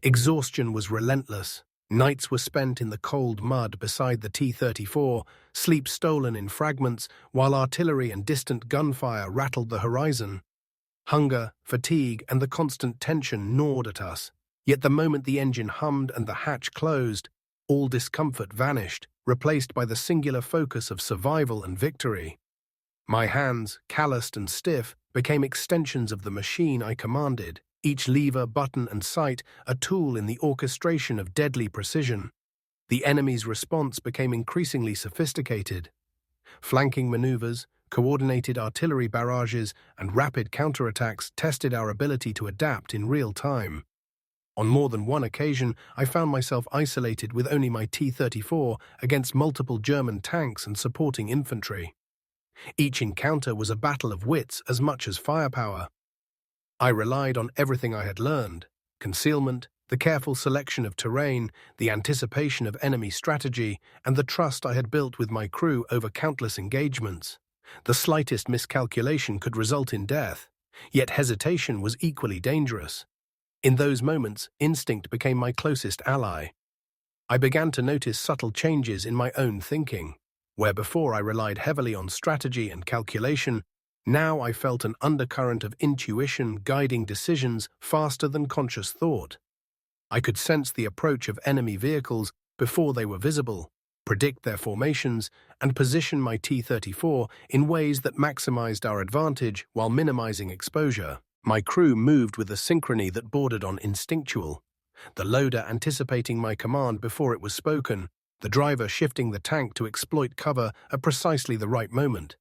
Exhaustion was relentless. Nights were spent in the cold mud beside the T-34, sleep stolen in fragments, while artillery and distant gunfire rattled the horizon. Hunger, fatigue, and the constant tension gnawed at us. Yet the moment the engine hummed and the hatch closed, all discomfort vanished, replaced by the singular focus of survival and victory. My hands, calloused and stiff, became extensions of the machine I commanded, each lever, button, and sight a tool in the orchestration of deadly precision. The enemy's response became increasingly sophisticated. Flanking maneuvers, coordinated artillery barrages, and rapid counterattacks tested our ability to adapt in real time. On more than one occasion, I found myself isolated with only my T-34 against multiple German tanks and supporting infantry. Each encounter was a battle of wits as much as firepower. I relied on everything I had learned: concealment, the careful selection of terrain, the anticipation of enemy strategy, and the trust I had built with my crew over countless engagements. The slightest miscalculation could result in death, yet hesitation was equally dangerous. In those moments, instinct became my closest ally. I began to notice subtle changes in my own thinking. Where before I relied heavily on strategy and calculation, now I felt an undercurrent of intuition guiding decisions faster than conscious thought. I could sense the approach of enemy vehicles before they were visible, predict their formations, and position my T-34 in ways that maximized our advantage while minimizing exposure. My crew moved with a synchrony that bordered on instinctual, the loader anticipating my command before it was spoken, the driver shifting the tank to exploit cover at precisely the right moment,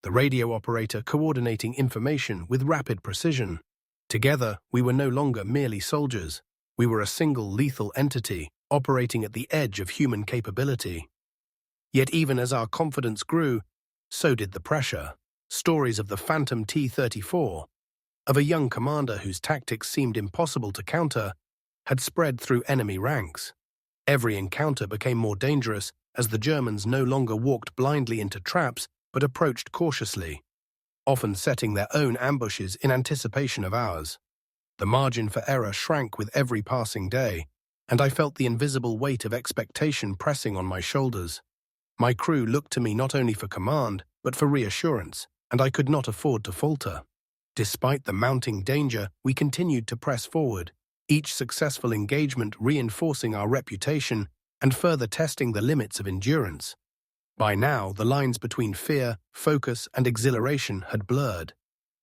the radio operator coordinating information with rapid precision. Together, we were no longer merely soldiers. We were a single lethal entity, operating at the edge of human capability. Yet even as our confidence grew, so did the pressure. Stories of the phantom T-34, of a young commander whose tactics seemed impossible to counter, had spread through enemy ranks. Every encounter became more dangerous as the Germans no longer walked blindly into traps but approached cautiously, often setting their own ambushes in anticipation of ours. The margin for error shrank with every passing day, and I felt the invisible weight of expectation pressing on my shoulders. My crew looked to me not only for command, but for reassurance, and I could not afford to falter. Despite the mounting danger, we continued to press forward, each successful engagement reinforcing our reputation and further testing the limits of endurance. By now, the lines between fear, focus, and exhilaration had blurred.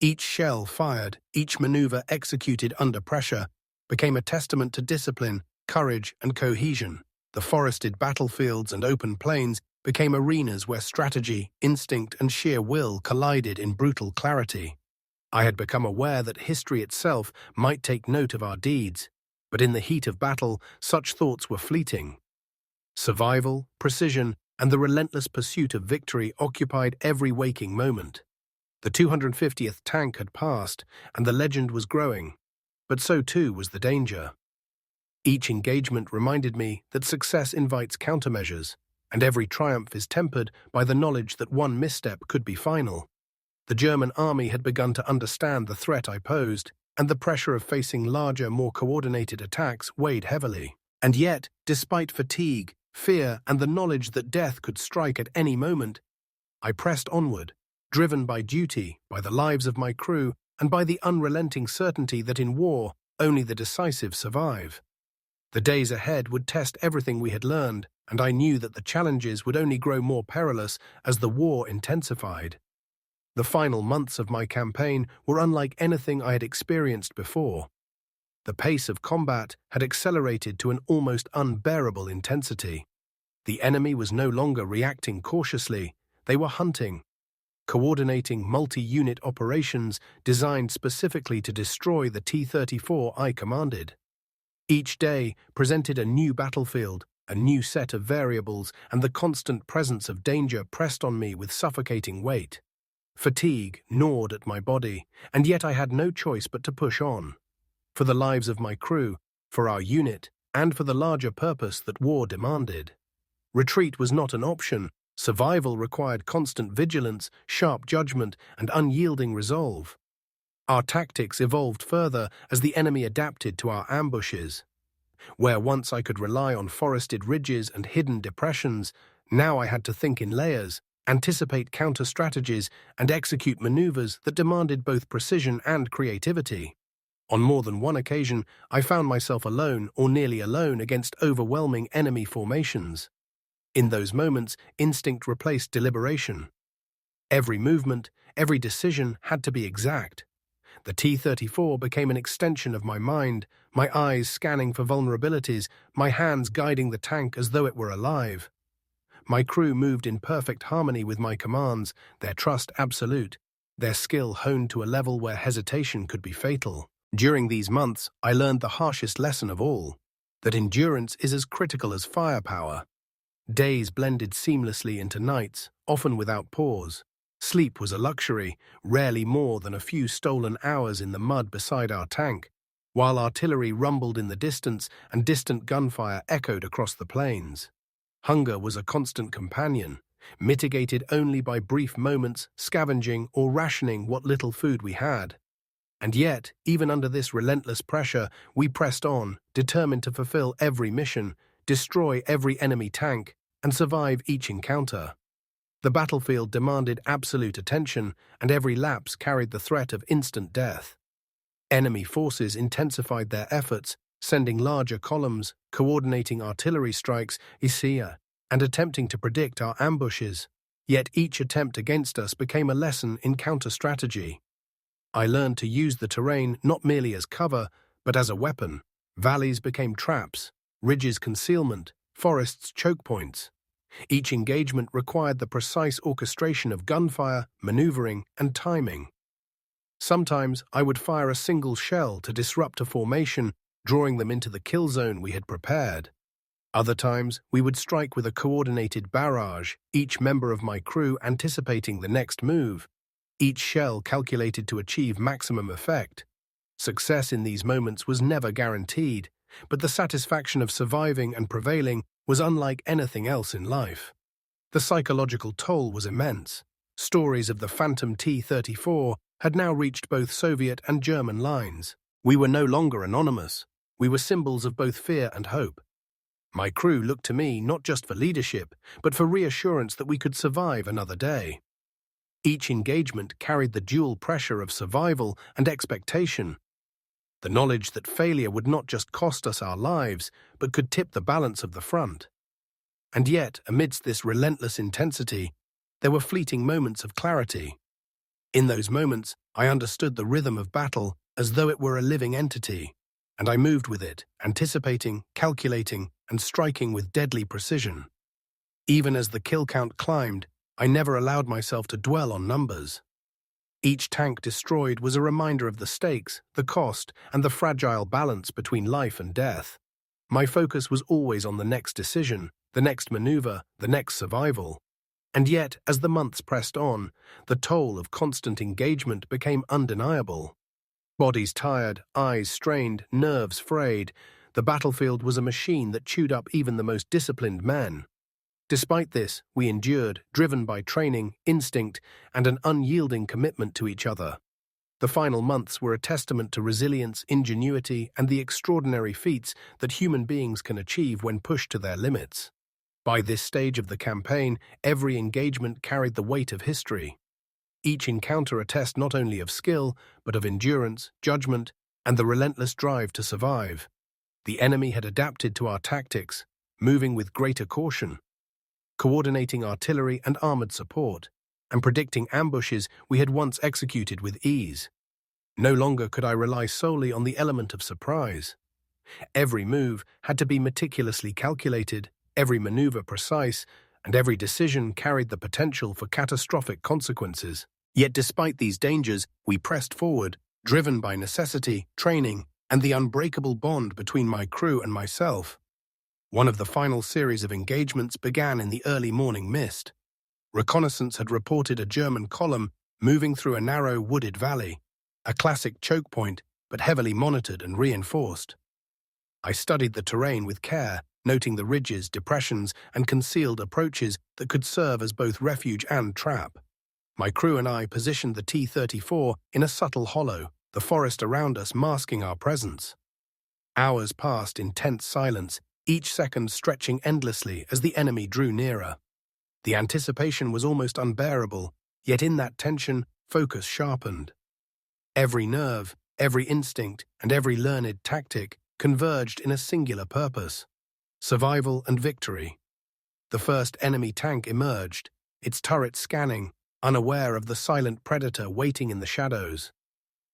Each shell fired, each maneuver executed under pressure, became a testament to discipline, courage, and cohesion. The forested battlefields and open plains became arenas where strategy, instinct, and sheer will collided in brutal clarity. I had become aware that history itself might take note of our deeds, but in the heat of battle, such thoughts were fleeting. Survival, precision, and the relentless pursuit of victory occupied every waking moment. The 250th tank had passed, and the legend was growing, but so too was the danger. Each engagement reminded me that success invites countermeasures, and every triumph is tempered by the knowledge that one misstep could be final. The German army had begun to understand the threat I posed, and the pressure of facing larger, more coordinated attacks weighed heavily. And yet, despite fatigue, fear, and the knowledge that death could strike at any moment, I pressed onward, driven by duty, by the lives of my crew, and by the unrelenting certainty that in war, only the decisive survive. The days ahead would test everything we had learned, and I knew that the challenges would only grow more perilous as the war intensified. The final months of my campaign were unlike anything I had experienced before. The pace of combat had accelerated to an almost unbearable intensity. The enemy was no longer reacting cautiously, they were hunting, coordinating multi-unit operations designed specifically to destroy the T-34 I commanded. Each day presented a new battlefield, a new set of variables, and the constant presence of danger pressed on me with suffocating weight. Fatigue gnawed at my body, and yet I had no choice but to push on. For the lives of my crew, for our unit, and for the larger purpose that war demanded. Retreat was not an option. Survival required constant vigilance, sharp judgment, and unyielding resolve. Our tactics evolved further as the enemy adapted to our ambushes. Where once I could rely on forested ridges and hidden depressions, now I had to think in layers, anticipate counter-strategies, and execute maneuvers that demanded both precision and creativity. On more than one occasion, I found myself alone or nearly alone against overwhelming enemy formations. In those moments, instinct replaced deliberation. Every movement, every decision had to be exact. The T-34 became an extension of my mind, my eyes scanning for vulnerabilities, my hands guiding the tank as though it were alive. My crew moved in perfect harmony with my commands, their trust absolute, their skill honed to a level where hesitation could be fatal. During these months, I learned the harshest lesson of all, that endurance is as critical as firepower. Days blended seamlessly into nights, often without pause. Sleep was a luxury, rarely more than a few stolen hours in the mud beside our tank, while artillery rumbled in the distance and distant gunfire echoed across the plains. Hunger was a constant companion, mitigated only by brief moments scavenging or rationing what little food we had. And yet, even under this relentless pressure, we pressed on, determined to fulfill every mission, destroy every enemy tank, and survive each encounter. The battlefield demanded absolute attention, and every lapse carried the threat of instant death. Enemy forces intensified their efforts, sending larger columns, coordinating artillery strikes, and attempting to predict our ambushes. Yet each attempt against us became a lesson in counter-strategy. I learned to use the terrain not merely as cover, but as a weapon. Valleys became traps, ridges concealment, forests choke points. Each engagement required the precise orchestration of gunfire, maneuvering, and timing. Sometimes I would fire a single shell to disrupt a formation, drawing them into the kill zone we had prepared. Other times, we would strike with a coordinated barrage, each member of my crew anticipating the next move, each shell calculated to achieve maximum effect. Success in these moments was never guaranteed, but the satisfaction of surviving and prevailing was unlike anything else in life. The psychological toll was immense. Stories of the Phantom T-34 had now reached both Soviet and German lines. We were no longer anonymous. We were symbols of both fear and hope. My crew looked to me not just for leadership, but for reassurance that we could survive another day. Each engagement carried the dual pressure of survival and expectation. The knowledge that failure would not just cost us our lives, but could tip the balance of the front. And yet, amidst this relentless intensity, there were fleeting moments of clarity. In those moments, I understood the rhythm of battle as though it were a living entity, and I moved with it, anticipating, calculating, and striking with deadly precision. Even as the kill count climbed, I never allowed myself to dwell on numbers. Each tank destroyed was a reminder of the stakes, the cost, and the fragile balance between life and death. My focus was always on the next decision, the next maneuver, the next survival. And yet, as the months pressed on, the toll of constant engagement became undeniable. Bodies tired, eyes strained, nerves frayed, the battlefield was a machine that chewed up even the most disciplined men. Despite this, we endured, driven by training, instinct, and an unyielding commitment to each other. The final months were a testament to resilience, ingenuity, and the extraordinary feats that human beings can achieve when pushed to their limits. By this stage of the campaign, every engagement carried the weight of history. Each encounter a test not only of skill, but of endurance, judgment, and the relentless drive to survive. The enemy had adapted to our tactics, moving with greater caution, coordinating artillery and armored support, and predicting ambushes we had once executed with ease. No longer could I rely solely on the element of surprise. Every move had to be meticulously calculated, every maneuver precise, and every decision carried the potential for catastrophic consequences. Yet despite these dangers, we pressed forward, driven by necessity, training, and the unbreakable bond between my crew and myself. One of the final series of engagements began in the early morning mist. Reconnaissance had reported a German column moving through a narrow wooded valley, a classic choke point, but heavily monitored and reinforced. I studied the terrain with care, noting the ridges, depressions, and concealed approaches that could serve as both refuge and trap. My crew and I positioned the T-34 in a subtle hollow, the forest around us masking our presence. Hours passed in tense silence, each second stretching endlessly as the enemy drew nearer. The anticipation was almost unbearable, yet in that tension, focus sharpened. Every nerve, every instinct, and every learned tactic converged in a singular purpose: survival and victory. The first enemy tank emerged, its turret scanning, unaware of the silent predator waiting in the shadows.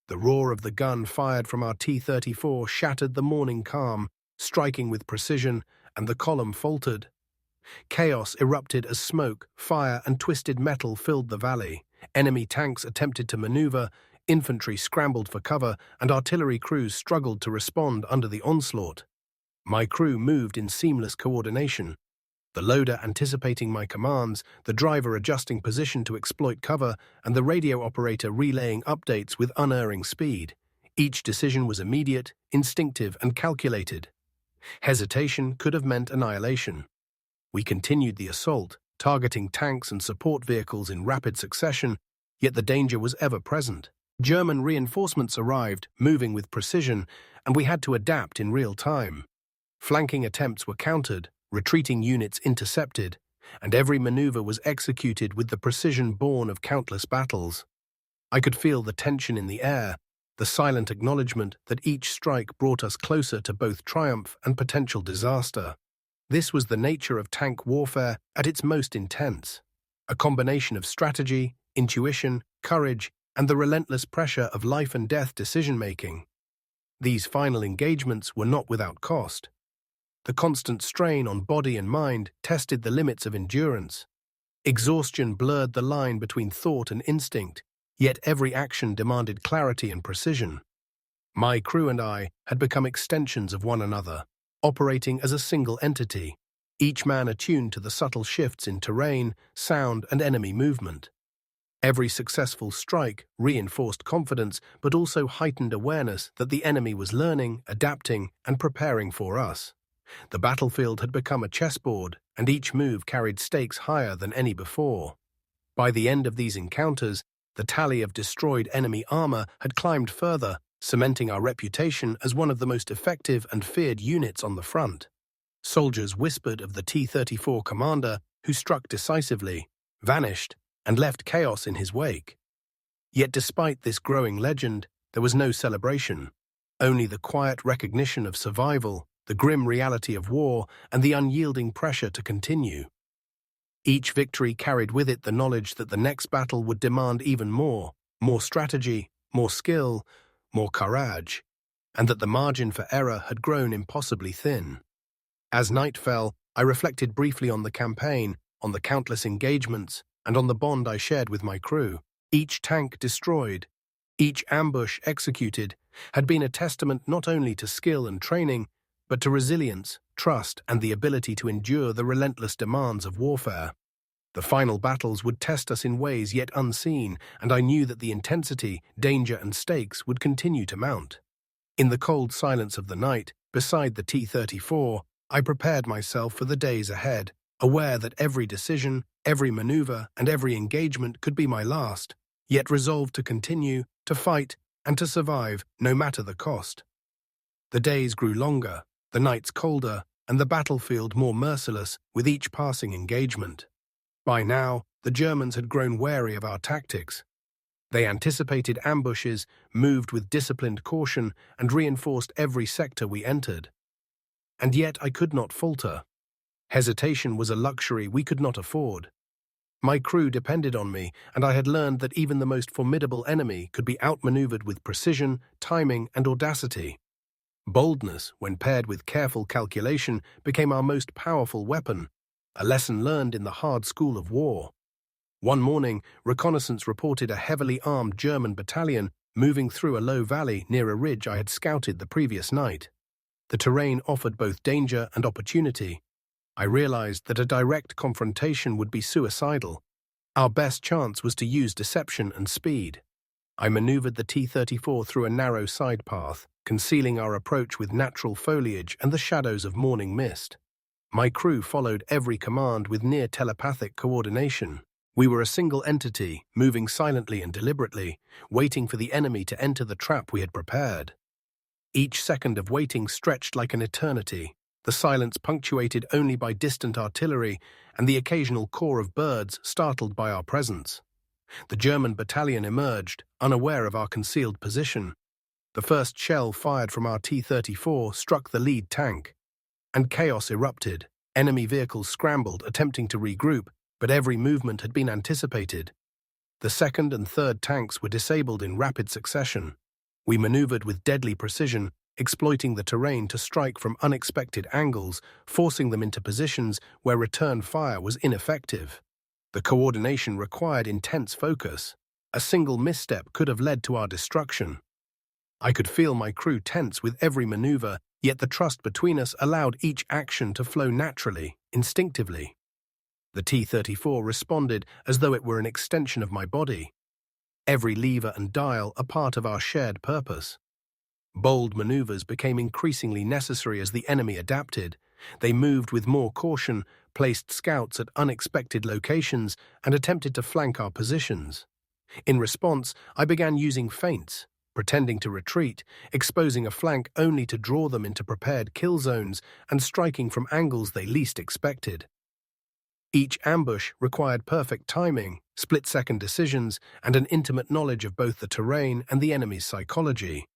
The roar of the gun fired from our T-34 shattered the morning calm, striking with precision, and the column faltered. Chaos erupted as smoke, fire, and twisted metal filled the valley. Enemy tanks attempted to maneuver, infantry scrambled for cover, and artillery crews struggled to respond under the onslaught. My crew moved in seamless coordination, the loader anticipating my commands, the driver adjusting position to exploit cover, and the radio operator relaying updates with unerring speed. Each decision was immediate, instinctive, and calculated. Hesitation could have meant annihilation. We continued the assault, targeting tanks and support vehicles in rapid succession, yet the danger was ever present. German reinforcements arrived, moving with precision, and we had to adapt in real time. Flanking attempts were countered, retreating units intercepted, and every maneuver was executed with the precision born of countless battles. I could feel the tension in the air, the silent acknowledgement that each strike brought us closer to both triumph and potential disaster. This was the nature of tank warfare at its most intense, a combination of strategy, intuition, courage, and the relentless pressure of life and death decision-making. These final engagements were not without cost. The constant strain on body and mind tested the limits of endurance. Exhaustion blurred the line between thought and instinct, yet every action demanded clarity and precision. My crew and I had become extensions of one another, operating as a single entity, each man attuned to the subtle shifts in terrain, sound, and enemy movement. Every successful strike reinforced confidence, but also heightened awareness that the enemy was learning, adapting, and preparing for us. The battlefield had become a chessboard, and each move carried stakes higher than any before. By the end of these encounters, the tally of destroyed enemy armor had climbed further, cementing our reputation as one of the most effective and feared units on the front. Soldiers whispered of the T-34 commander, who struck decisively, vanished, and left chaos in his wake. Yet despite this growing legend, there was no celebration, only the quiet recognition of survival, the grim reality of war, and the unyielding pressure to continue. Each victory carried with it the knowledge that the next battle would demand even more strategy, more skill, more courage, and that the margin for error had grown impossibly thin. As night fell, I reflected briefly on the campaign, on the countless engagements, and on the bond I shared with my crew. Each tank destroyed, each ambush executed, had been a testament not only to skill and training, but to resilience, trust, and the ability to endure the relentless demands of warfare. The final battles would test us in ways yet unseen, and I knew that the intensity, danger, and stakes would continue to mount. In the cold silence of the night, beside the T-34, I prepared myself for the days ahead, aware that every decision, every maneuver, and every engagement could be my last, yet resolved to continue, to fight, and to survive, no matter the cost. The days grew longer, the nights colder, and the battlefield more merciless with each passing engagement. By now, the Germans had grown wary of our tactics. They anticipated ambushes, moved with disciplined caution, and reinforced every sector we entered. And yet I could not falter. Hesitation was a luxury we could not afford. My crew depended on me, and I had learned that even the most formidable enemy could be outmaneuvered with precision, timing, and audacity. Boldness, when paired with careful calculation, became our most powerful weapon, a lesson learned in the hard school of war. One morning, reconnaissance reported a heavily armed German battalion moving through a low valley near a ridge I had scouted the previous night. The terrain offered both danger and opportunity. I realized that a direct confrontation would be suicidal. Our best chance was to use deception and speed. I maneuvered the T-34 through a narrow side path, concealing our approach with natural foliage and the shadows of morning mist. My crew followed every command with near telepathic coordination. We were a single entity, moving silently and deliberately, waiting for the enemy to enter the trap we had prepared. Each second of waiting stretched like an eternity, the silence punctuated only by distant artillery and the occasional call of birds startled by our presence. The German battalion emerged, unaware of our concealed position. The first shell fired from our T-34 struck the lead tank, and chaos erupted. Enemy vehicles scrambled, attempting to regroup, but every movement had been anticipated. The second and third tanks were disabled in rapid succession. We maneuvered with deadly precision, exploiting the terrain to strike from unexpected angles, forcing them into positions where return fire was ineffective. The coordination required intense focus. A single misstep could have led to our destruction. I could feel my crew tense with every maneuver, yet the trust between us allowed each action to flow naturally, instinctively. The T-34 responded as though it were an extension of my body. Every lever and dial a part of our shared purpose. Bold maneuvers became increasingly necessary as the enemy adapted. They moved with more caution, placed scouts at unexpected locations, and attempted to flank our positions. In response, I began using feints, pretending to retreat, exposing a flank only to draw them into prepared kill zones and striking from angles they least expected. Each ambush required perfect timing, split-second decisions, and an intimate knowledge of both the terrain and the enemy's psychology.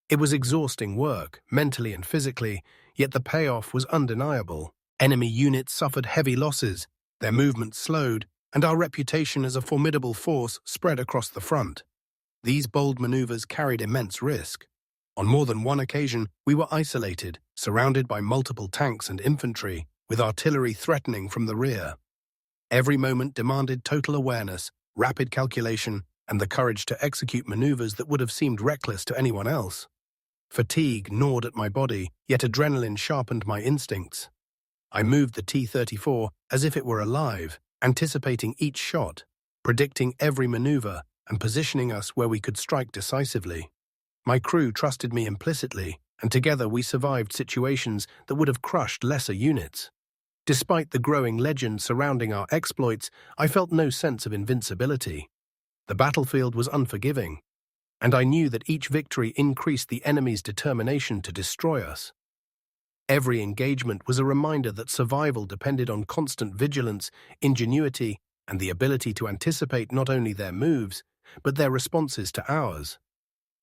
It was exhausting work, mentally and physically, yet the payoff was undeniable. Enemy units suffered heavy losses, their movements slowed, and our reputation as a formidable force spread across the front. These bold maneuvers carried immense risk. On more than one occasion, we were isolated, surrounded by multiple tanks and infantry, with artillery threatening from the rear. Every moment demanded total awareness, rapid calculation, and the courage to execute maneuvers that would have seemed reckless to anyone else. Fatigue gnawed at my body, yet adrenaline sharpened my instincts. I moved the T-34 as if it were alive, anticipating each shot, predicting every maneuver, and positioning us where we could strike decisively. My crew trusted me implicitly, and together we survived situations that would have crushed lesser units. Despite the growing legend surrounding our exploits, I felt no sense of invincibility. The battlefield was unforgiving, and I knew that each victory increased the enemy's determination to destroy us. Every engagement was a reminder that survival depended on constant vigilance, ingenuity, and the ability to anticipate not only their moves, but their responses to ours.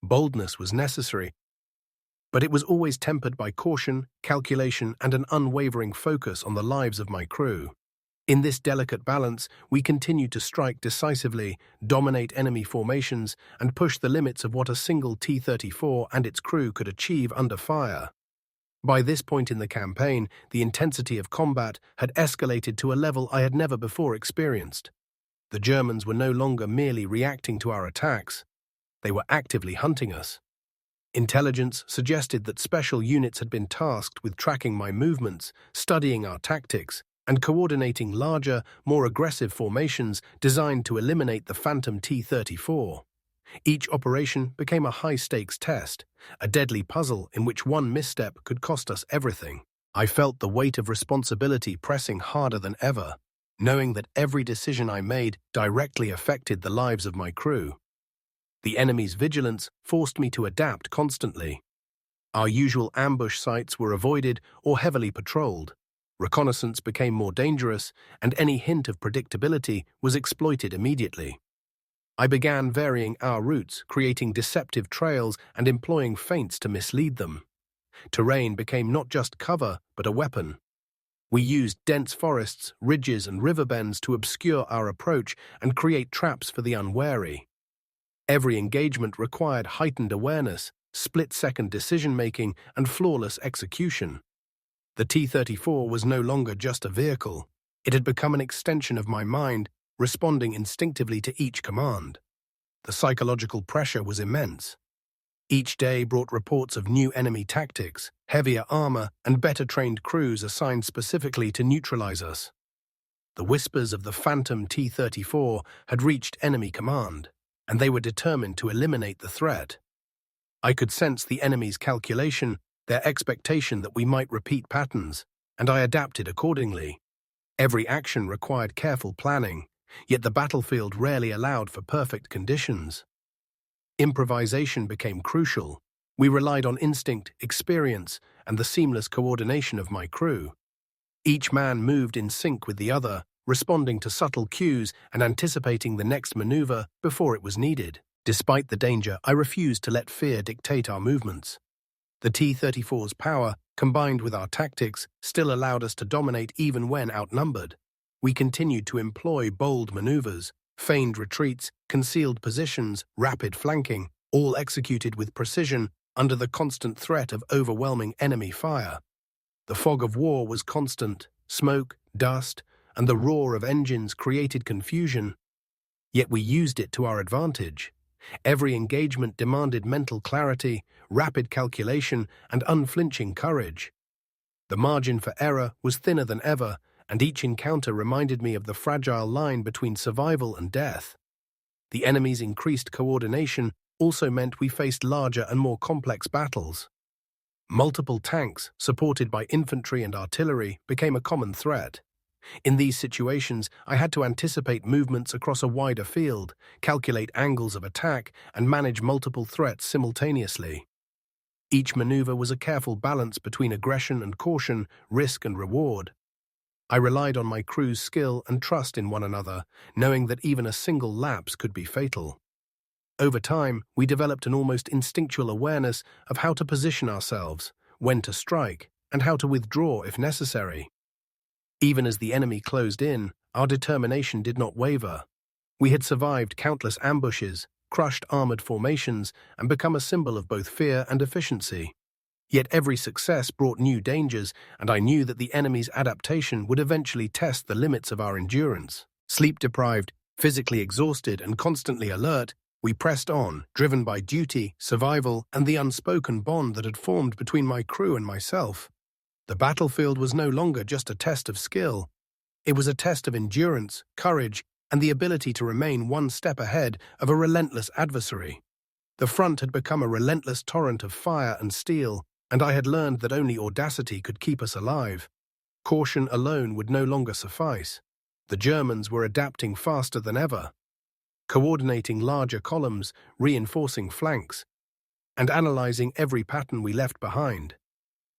Boldness was necessary, but it was always tempered by caution, calculation, and an unwavering focus on the lives of my crew. In this delicate balance, we continued to strike decisively, dominate enemy formations, and push the limits of what a single T-34 and its crew could achieve under fire. By this point in the campaign, the intensity of combat had escalated to a level I had never before experienced. The Germans were no longer merely reacting to our attacks. They were actively hunting us. Intelligence suggested that special units had been tasked with tracking my movements, studying our tactics, and coordinating larger, more aggressive formations designed to eliminate the Phantom T-34. Each operation became a high-stakes test, a deadly puzzle in which one misstep could cost us everything. I felt the weight of responsibility pressing harder than ever, knowing that every decision I made directly affected the lives of my crew. The enemy's vigilance forced me to adapt constantly. Our usual ambush sites were avoided or heavily patrolled. Reconnaissance became more dangerous, and any hint of predictability was exploited immediately. I began varying our routes, creating deceptive trails and employing feints to mislead them. Terrain became not just cover, but a weapon. We used dense forests, ridges, and river bends to obscure our approach and create traps for the unwary. Every engagement required heightened awareness, split-second decision-making, and flawless execution. The T-34 was no longer just a vehicle. It had become an extension of my mind, responding instinctively to each command. The psychological pressure was immense. Each day brought reports of new enemy tactics, heavier armor, and better-trained crews assigned specifically to neutralize us. The whispers of the Phantom T-34 had reached enemy command, and they were determined to eliminate the threat. I could sense the enemy's calculation, their expectation that we might repeat patterns, and I adapted accordingly. Every action required careful planning, yet the battlefield rarely allowed for perfect conditions. Improvisation became crucial. We relied on instinct, experience, and the seamless coordination of my crew. Each man moved in sync with the other, responding to subtle cues and anticipating the next maneuver before it was needed. Despite the danger, I refused to let fear dictate our movements. The T-34's power, combined with our tactics, still allowed us to dominate even when outnumbered. We continued to employ bold maneuvers, feigned retreats, concealed positions, rapid flanking, all executed with precision under the constant threat of overwhelming enemy fire. The fog of war was constant. Smoke, dust, and the roar of engines created confusion. Yet we used it to our advantage. Every engagement demanded mental clarity, rapid calculation, and unflinching courage. The margin for error was thinner than ever, and each encounter reminded me of the fragile line between survival and death. The enemy's increased coordination also meant we faced larger and more complex battles. Multiple tanks, supported by infantry and artillery, became a common threat. In these situations, I had to anticipate movements across a wider field, calculate angles of attack, and manage multiple threats simultaneously. Each maneuver was a careful balance between aggression and caution, risk and reward. I relied on my crew's skill and trust in one another, knowing that even a single lapse could be fatal. Over time, we developed an almost instinctual awareness of how to position ourselves, when to strike, and how to withdraw if necessary. Even as the enemy closed in, our determination did not waver. We had survived countless ambushes, crushed armored formations, and become a symbol of both fear and efficiency. Yet every success brought new dangers, and I knew that the enemy's adaptation would eventually test the limits of our endurance. Sleep-deprived, physically exhausted, and constantly alert, we pressed on, driven by duty, survival, and the unspoken bond that had formed between my crew and myself. The battlefield was no longer just a test of skill. It was a test of endurance, courage, and the ability to remain one step ahead of a relentless adversary. The front had become a relentless torrent of fire and steel, and I had learned that only audacity could keep us alive. Caution alone would no longer suffice. The Germans were adapting faster than ever, coordinating larger columns, reinforcing flanks, and analyzing every pattern we left behind.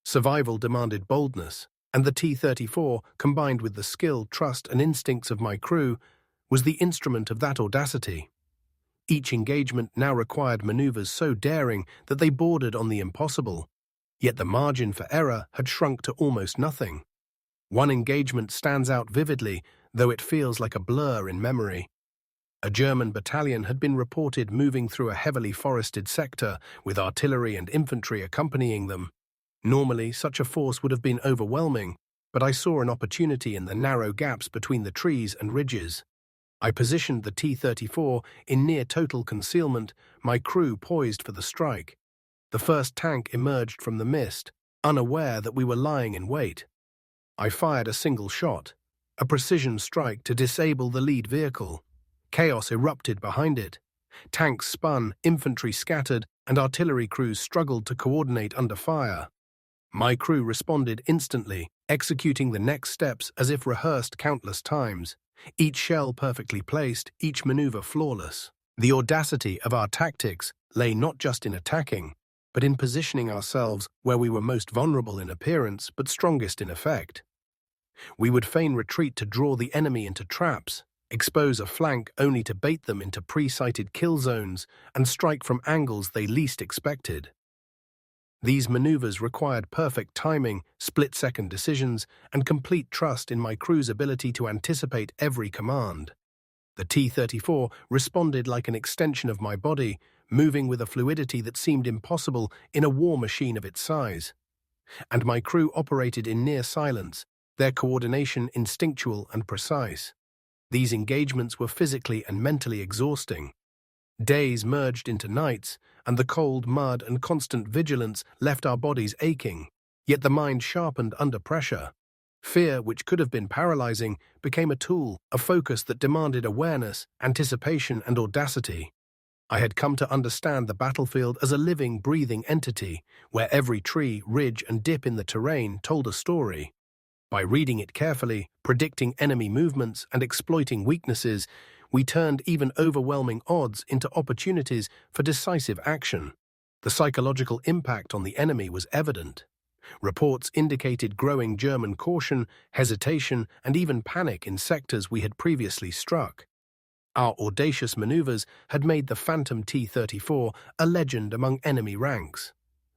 Survival demanded boldness, and the T-34, combined with the skill, trust, and instincts of my crew, was the instrument of that audacity. Each engagement now required maneuvers so daring that they bordered on the impossible. Yet the margin for error had shrunk to almost nothing. One engagement stands out vividly, though it feels like a blur in memory. A German battalion had been reported moving through a heavily forested sector, with artillery and infantry accompanying them. Normally, such a force would have been overwhelming, but I saw an opportunity in the narrow gaps between the trees and ridges. I positioned the T-34 in near-total concealment, my crew poised for the strike. The first tank emerged from the mist, unaware that we were lying in wait. I fired a single shot, a precision strike to disable the lead vehicle. Chaos erupted behind it. Tanks spun, infantry scattered, and artillery crews struggled to coordinate under fire. My crew responded instantly, executing the next steps as if rehearsed countless times. Each shell perfectly placed, each maneuver flawless. The audacity of our tactics lay not just in attacking, but in positioning ourselves where we were most vulnerable in appearance but strongest in effect. We would feign retreat to draw the enemy into traps, expose a flank only to bait them into pre-sighted kill zones, and strike from angles they least expected. These maneuvers required perfect timing, split-second decisions, and complete trust in my crew's ability to anticipate every command. The T-34 responded like an extension of my body, moving with a fluidity that seemed impossible in a war machine of its size. And my crew operated in near silence, their coordination instinctual and precise. These engagements were physically and mentally exhausting. Days merged into nights, and the cold mud and constant vigilance left our bodies aching, yet the mind sharpened under pressure. Fear, which could have been paralyzing, became a tool, a focus that demanded awareness, anticipation, and audacity. I had come to understand the battlefield as a living, breathing entity, where every tree, ridge, and dip in the terrain told a story. By reading it carefully, predicting enemy movements, and exploiting weaknesses, we turned even overwhelming odds into opportunities for decisive action. The psychological impact on the enemy was evident. Reports indicated growing German caution, hesitation, and even panic in sectors we had previously struck. Our audacious maneuvers had made the Phantom T-34 a legend among enemy ranks.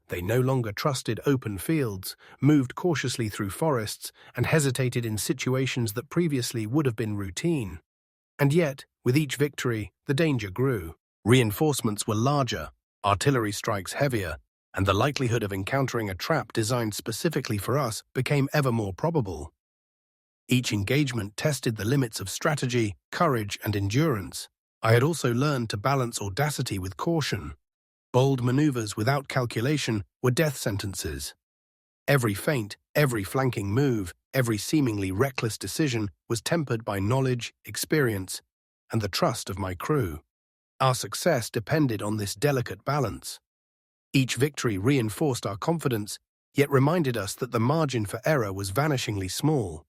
They no longer trusted open fields, moved cautiously through forests, and hesitated in situations that previously would have been routine. And yet, with each victory, the danger grew. Reinforcements were larger, artillery strikes heavier, and the likelihood of encountering a trap designed specifically for us became ever more probable. Each engagement tested the limits of strategy, courage, and endurance. I had also learned to balance audacity with caution. Bold maneuvers without calculation were death sentences. Every feint, every flanking move, every seemingly reckless decision was tempered by knowledge, experience, and the trust of my crew. Our success depended on this delicate balance. Each victory reinforced our confidence, yet reminded us that the margin for error was vanishingly small.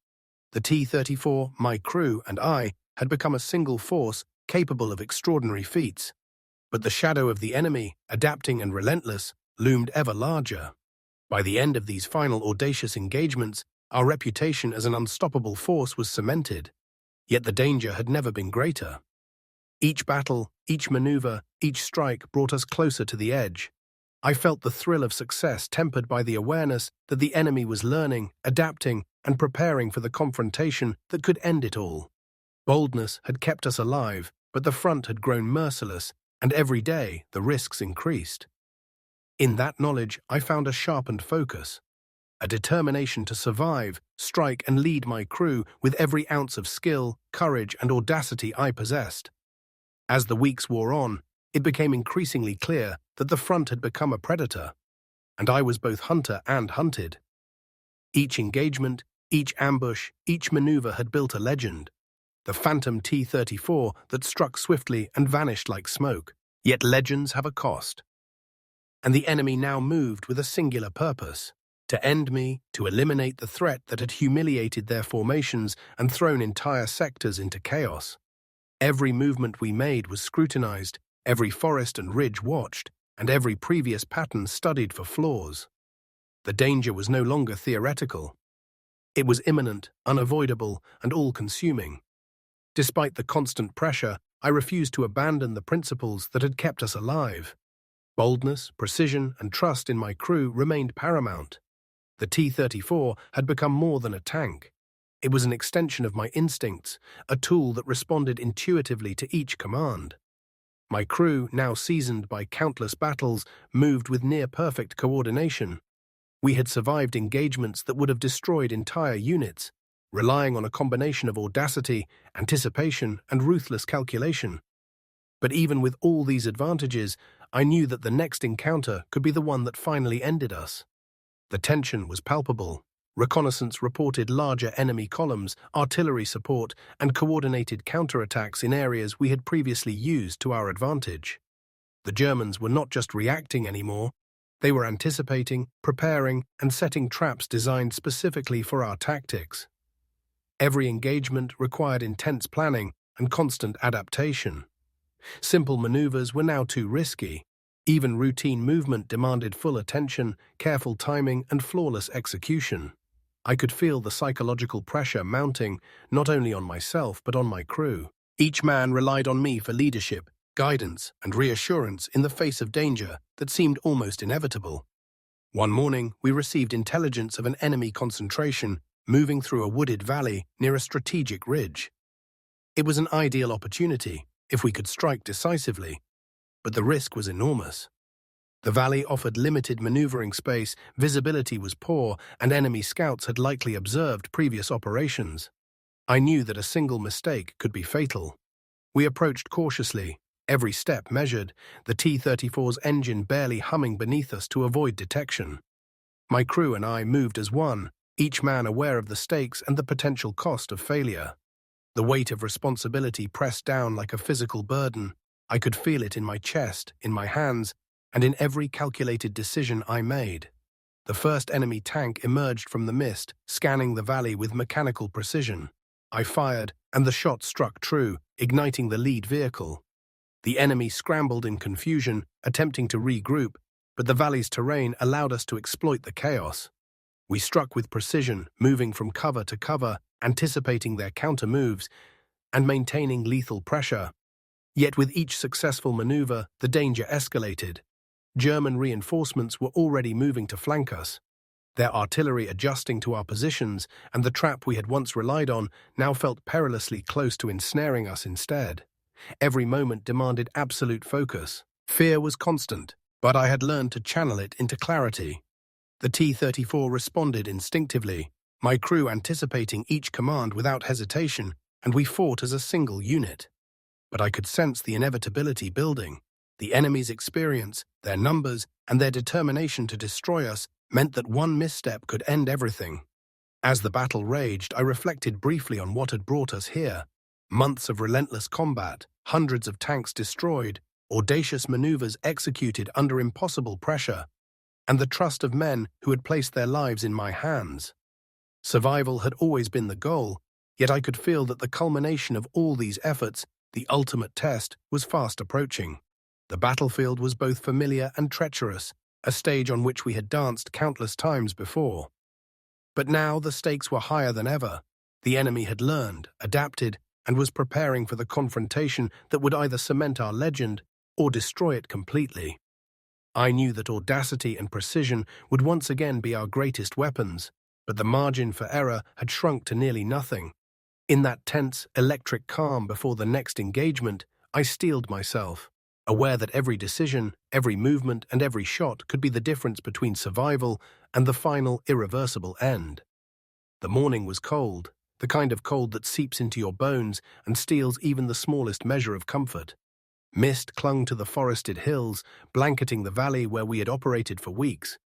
The T-34, my crew, and I had become a single force capable of extraordinary feats. But the shadow of the enemy, adapting and relentless, loomed ever larger. By the end of these final audacious engagements, our reputation as an unstoppable force was cemented. Yet the danger had never been greater. Each battle, each maneuver, each strike brought us closer to the edge. I felt the thrill of success tempered by the awareness that the enemy was learning, adapting, and preparing for the confrontation that could end it all. Boldness had kept us alive, but the front had grown merciless, and every day the risks increased. In that knowledge, I found a sharpened focus, a determination to survive, strike, and lead my crew with every ounce of skill, courage, and audacity I possessed. As the weeks wore on, it became increasingly clear that the front had become a predator, and I was both hunter and hunted. Each engagement, each ambush, each maneuver had built a legend. The Phantom T-34 that struck swiftly and vanished like smoke. Yet legends have a cost. And the enemy now moved with a singular purpose: to end me, to eliminate the threat that had humiliated their formations and thrown entire sectors into chaos. Every movement we made was scrutinized, every forest and ridge watched, and every previous pattern studied for flaws. The danger was no longer theoretical. It was imminent, unavoidable, and all-consuming. Despite the constant pressure, I refused to abandon the principles that had kept us alive. Boldness, precision, and trust in my crew remained paramount. The T-34 had become more than a tank. It was an extension of my instincts, a tool that responded intuitively to each command. My crew, now seasoned by countless battles, moved with near-perfect coordination. We had survived engagements that would have destroyed entire units, relying on a combination of audacity, anticipation, and ruthless calculation. But even with all these advantages, I knew that the next encounter could be the one that finally ended us. The tension was palpable. Reconnaissance reported larger enemy columns, artillery support, and coordinated counterattacks in areas we had previously used to our advantage. The Germans were not just reacting anymore, they were anticipating, preparing, and setting traps designed specifically for our tactics. Every engagement required intense planning and constant adaptation. Simple maneuvers were now too risky. Even routine movement demanded full attention, careful timing, and flawless execution. I could feel the psychological pressure mounting, not only on myself but on my crew. Each man relied on me for leadership, guidance, and reassurance in the face of danger that seemed almost inevitable. One morning, we received intelligence of an enemy concentration moving through a wooded valley near a strategic ridge. It was an ideal opportunity, if we could strike decisively, but the risk was enormous. The valley offered limited maneuvering space, visibility was poor, and enemy scouts had likely observed previous operations. I knew that a single mistake could be fatal. We approached cautiously, every step measured, the T-34's engine barely humming beneath us to avoid detection. My crew and I moved as one, each man aware of the stakes and the potential cost of failure. The weight of responsibility pressed down like a physical burden. I could feel it in my chest, in my hands, and in every calculated decision I made. The first enemy tank emerged from the mist, scanning the valley with mechanical precision. I fired, and the shot struck true, igniting the lead vehicle. The enemy scrambled in confusion, attempting to regroup, but the valley's terrain allowed us to exploit the chaos. We struck with precision, moving from cover to cover, anticipating their counter-moves, and maintaining lethal pressure. Yet with each successful maneuver, the danger escalated. German reinforcements were already moving to flank us, their artillery adjusting to our positions, and the trap we had once relied on now felt perilously close to ensnaring us instead. Every moment demanded absolute focus. Fear was constant, but I had learned to channel it into clarity. The T-34 responded instinctively, my crew anticipating each command without hesitation, and we fought as a single unit. But I could sense the inevitability building. The enemy's experience, their numbers, and their determination to destroy us meant that one misstep could end everything. As the battle raged, I reflected briefly on what had brought us here. Months of relentless combat, hundreds of tanks destroyed, audacious maneuvers executed under impossible pressure, and the trust of men who had placed their lives in my hands. Survival had always been the goal, yet I could feel that the culmination of all these efforts, the ultimate test, was fast approaching. The battlefield was both familiar and treacherous, a stage on which we had danced countless times before. But now the stakes were higher than ever. The enemy had learned, adapted, and was preparing for the confrontation that would either cement our legend or destroy it completely. I knew that audacity and precision would once again be our greatest weapons, but the margin for error had shrunk to nearly nothing. In that tense, electric calm before the next engagement, I steeled myself, aware that every decision, every movement, and every shot could be the difference between survival and the final, irreversible end. The morning was cold, the kind of cold that seeps into your bones and steals even the smallest measure of comfort. Mist clung to the forested hills, blanketing the valley where we had operated for weeks.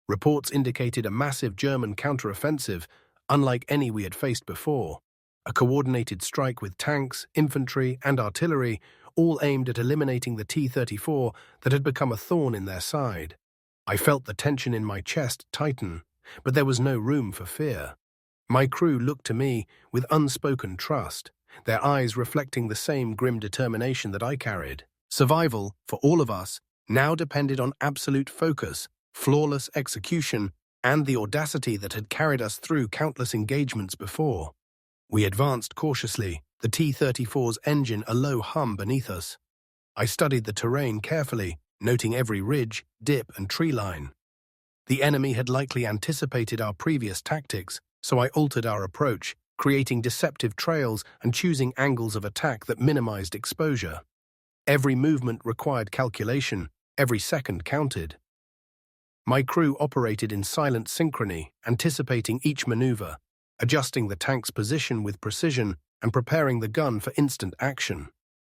Reports indicated a massive German counteroffensive, unlike any we had faced before. A coordinated strike with tanks, infantry, and artillery, all aimed at eliminating the T-34 that had become a thorn in their side. I felt the tension in my chest tighten, but there was no room for fear. My crew looked to me with unspoken trust, their eyes reflecting the same grim determination that I carried. Survival, for all of us, now depended on absolute focus, flawless execution, and the audacity that had carried us through countless engagements before. We advanced cautiously, the T-34's engine a low hum beneath us. I studied the terrain carefully, noting every ridge, dip, and tree line. The enemy had likely anticipated our previous tactics, so I altered our approach, creating deceptive trails and choosing angles of attack that minimized exposure. Every movement required calculation, every second counted. My crew operated in silent synchrony, anticipating each maneuver, adjusting the tank's position with precision and preparing the gun for instant action.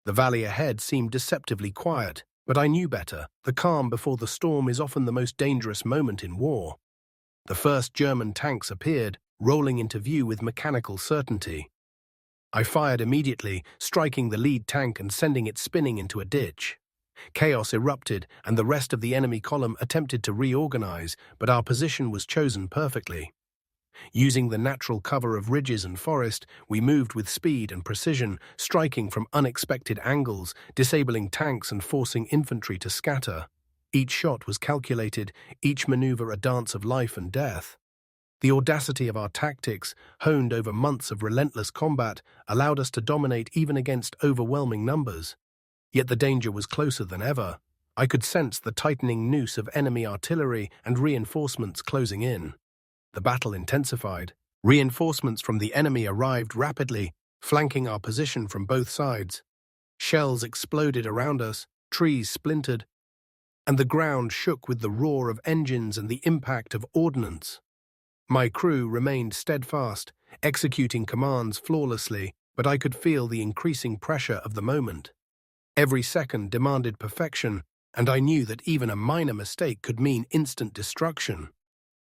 The valley ahead seemed deceptively quiet, but I knew better. The calm before the storm is often the most dangerous moment in war. The first German tanks appeared, rolling into view with mechanical certainty. I fired immediately, striking the lead tank and sending it spinning into a ditch. Chaos erupted, and the rest of the enemy column attempted to reorganize, but our position was chosen perfectly. Using the natural cover of ridges and forest, we moved with speed and precision, striking from unexpected angles, disabling tanks and forcing infantry to scatter. Each shot was calculated, each maneuver a dance of life and death. The audacity of our tactics, honed over months of relentless combat, allowed us to dominate even against overwhelming numbers. Yet the danger was closer than ever. I could sense the tightening noose of enemy artillery and reinforcements closing in. The battle intensified. Reinforcements from the enemy arrived rapidly, flanking our position from both sides. Shells exploded around us, trees splintered, and the ground shook with the roar of engines and the impact of ordnance. My crew remained steadfast, executing commands flawlessly, but I could feel the increasing pressure of the moment. Every second demanded perfection, and I knew that even a minor mistake could mean instant destruction.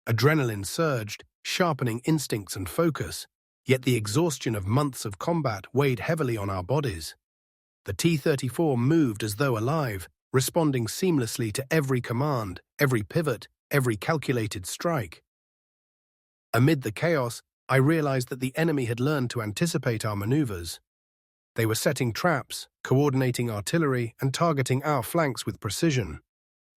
Adrenaline surged, sharpening instincts and focus, yet the exhaustion of months of combat weighed heavily on our bodies. The T-34 moved as though alive, responding seamlessly to every command, every pivot, every calculated strike. Amid the chaos, I realized that the enemy had learned to anticipate our maneuvers. They were setting traps, coordinating artillery, and targeting our flanks with precision.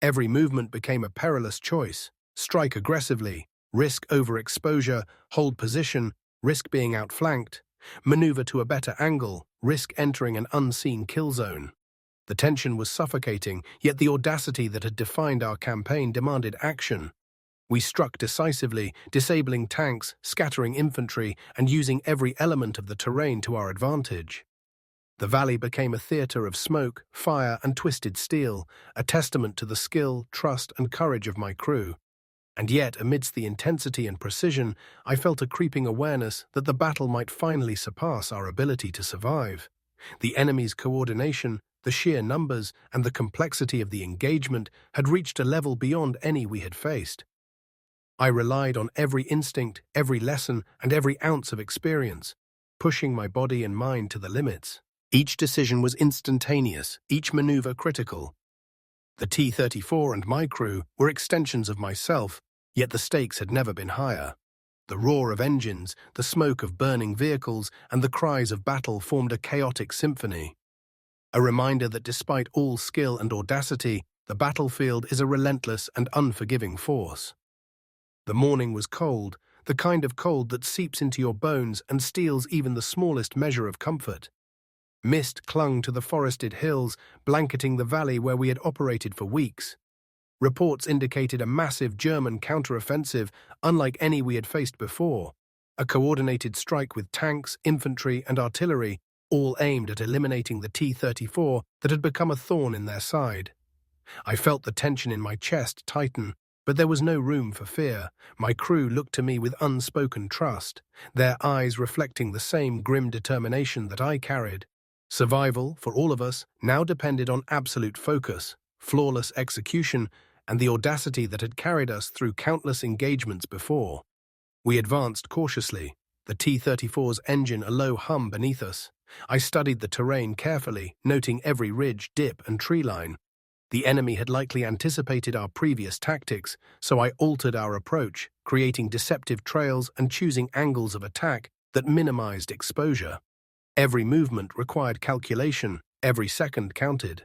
Every movement became a perilous choice. Strike aggressively, risk overexposure, hold position, risk being outflanked, maneuver to a better angle, risk entering an unseen kill zone. The tension was suffocating, yet the audacity that had defined our campaign demanded action. We struck decisively, disabling tanks, scattering infantry, and using every element of the terrain to our advantage. The valley became a theater of smoke, fire, and twisted steel, a testament to the skill, trust, and courage of my crew. And yet, amidst the intensity and precision, I felt a creeping awareness that the battle might finally surpass our ability to survive. The enemy's coordination, the sheer numbers, and the complexity of the engagement had reached a level beyond any we had faced. I relied on every instinct, every lesson, and every ounce of experience, pushing my body and mind to the limits. Each decision was instantaneous, each maneuver critical. The T-34 and my crew were extensions of myself, yet the stakes had never been higher. The roar of engines, the smoke of burning vehicles, and the cries of battle formed a chaotic symphony. A reminder that despite all skill and audacity, the battlefield is a relentless and unforgiving force. The morning was cold, the kind of cold that seeps into your bones and steals even the smallest measure of comfort. Mist clung to the forested hills, blanketing the valley where we had operated for weeks. Reports indicated a massive German counteroffensive, unlike any we had faced before. A coordinated strike with tanks, infantry, and artillery, all aimed at eliminating the T-34 that had become a thorn in their side. I felt the tension in my chest tighten, but there was no room for fear. My crew looked to me with unspoken trust, their eyes reflecting the same grim determination that I carried. Survival, for all of us, now depended on absolute focus, flawless execution, and the audacity that had carried us through countless engagements before. We advanced cautiously, the T-34's engine a low hum beneath us. I studied the terrain carefully, noting every ridge, dip, and tree line. The enemy had likely anticipated our previous tactics, so I altered our approach, creating deceptive trails and choosing angles of attack that minimized exposure. Every movement required calculation, every second counted.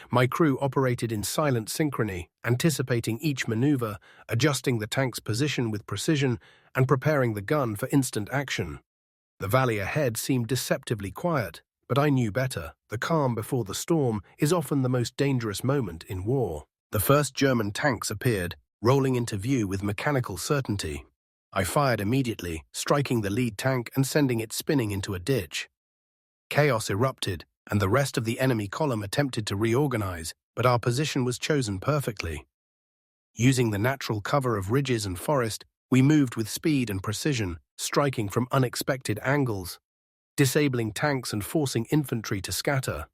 My crew operated in silent synchrony, anticipating each maneuver, adjusting the tank's position with precision, and preparing the gun for instant action. The valley ahead seemed deceptively quiet, but I knew better. The calm before the storm is often the most dangerous moment in war. The first German tanks appeared, rolling into view with mechanical certainty. I fired immediately, striking the lead tank and sending it spinning into a ditch. Chaos erupted, and the rest of the enemy column attempted to reorganize, but our position was chosen perfectly. Using the natural cover of ridges and forest, we moved with speed and precision, striking from unexpected angles, disabling tanks and forcing infantry to scatter.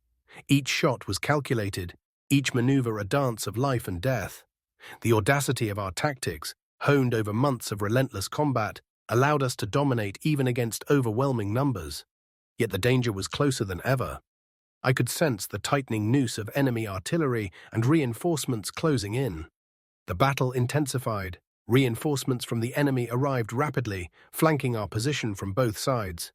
Each shot was calculated, each maneuver a dance of life and death. The audacity of our tactics, honed over months of relentless combat, allowed us to dominate even against overwhelming numbers. Yet the danger was closer than ever. I could sense the tightening noose of enemy artillery and reinforcements closing in. The battle intensified. Reinforcements from the enemy arrived rapidly, flanking our position from both sides.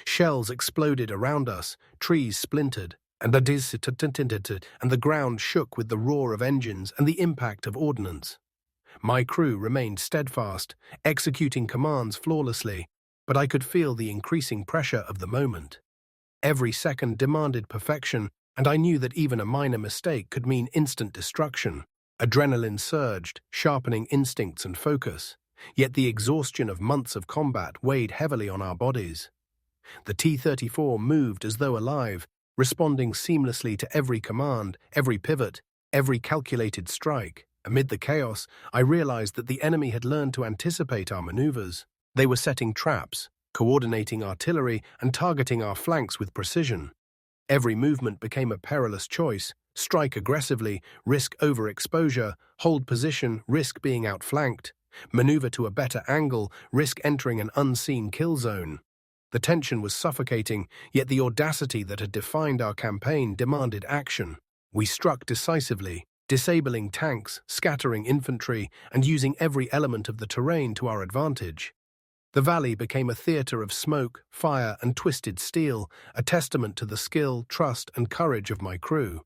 Shells exploded around us, trees splintered, and the ground shook with the roar of engines and the impact of ordnance. My crew remained steadfast, executing commands flawlessly, but I could feel the increasing pressure of the moment. Every second demanded perfection, and I knew that even a minor mistake could mean instant destruction. Adrenaline surged, sharpening instincts and focus, yet the exhaustion of months of combat weighed heavily on our bodies. The T-34 moved as though alive, responding seamlessly to every command, every pivot, every calculated strike. Amid the chaos, I realized that the enemy had learned to anticipate our maneuvers. They were setting traps, coordinating artillery, and targeting our flanks with precision. Every movement became a perilous choice: strike aggressively, risk overexposure; hold position, risk being outflanked; maneuver to a better angle, risk entering an unseen kill zone. The tension was suffocating, yet the audacity that had defined our campaign demanded action. We struck decisively, disabling tanks, scattering infantry, and using every element of the terrain to our advantage. The valley became a theater of smoke, fire, and twisted steel, a testament to the skill, trust, and courage of my crew.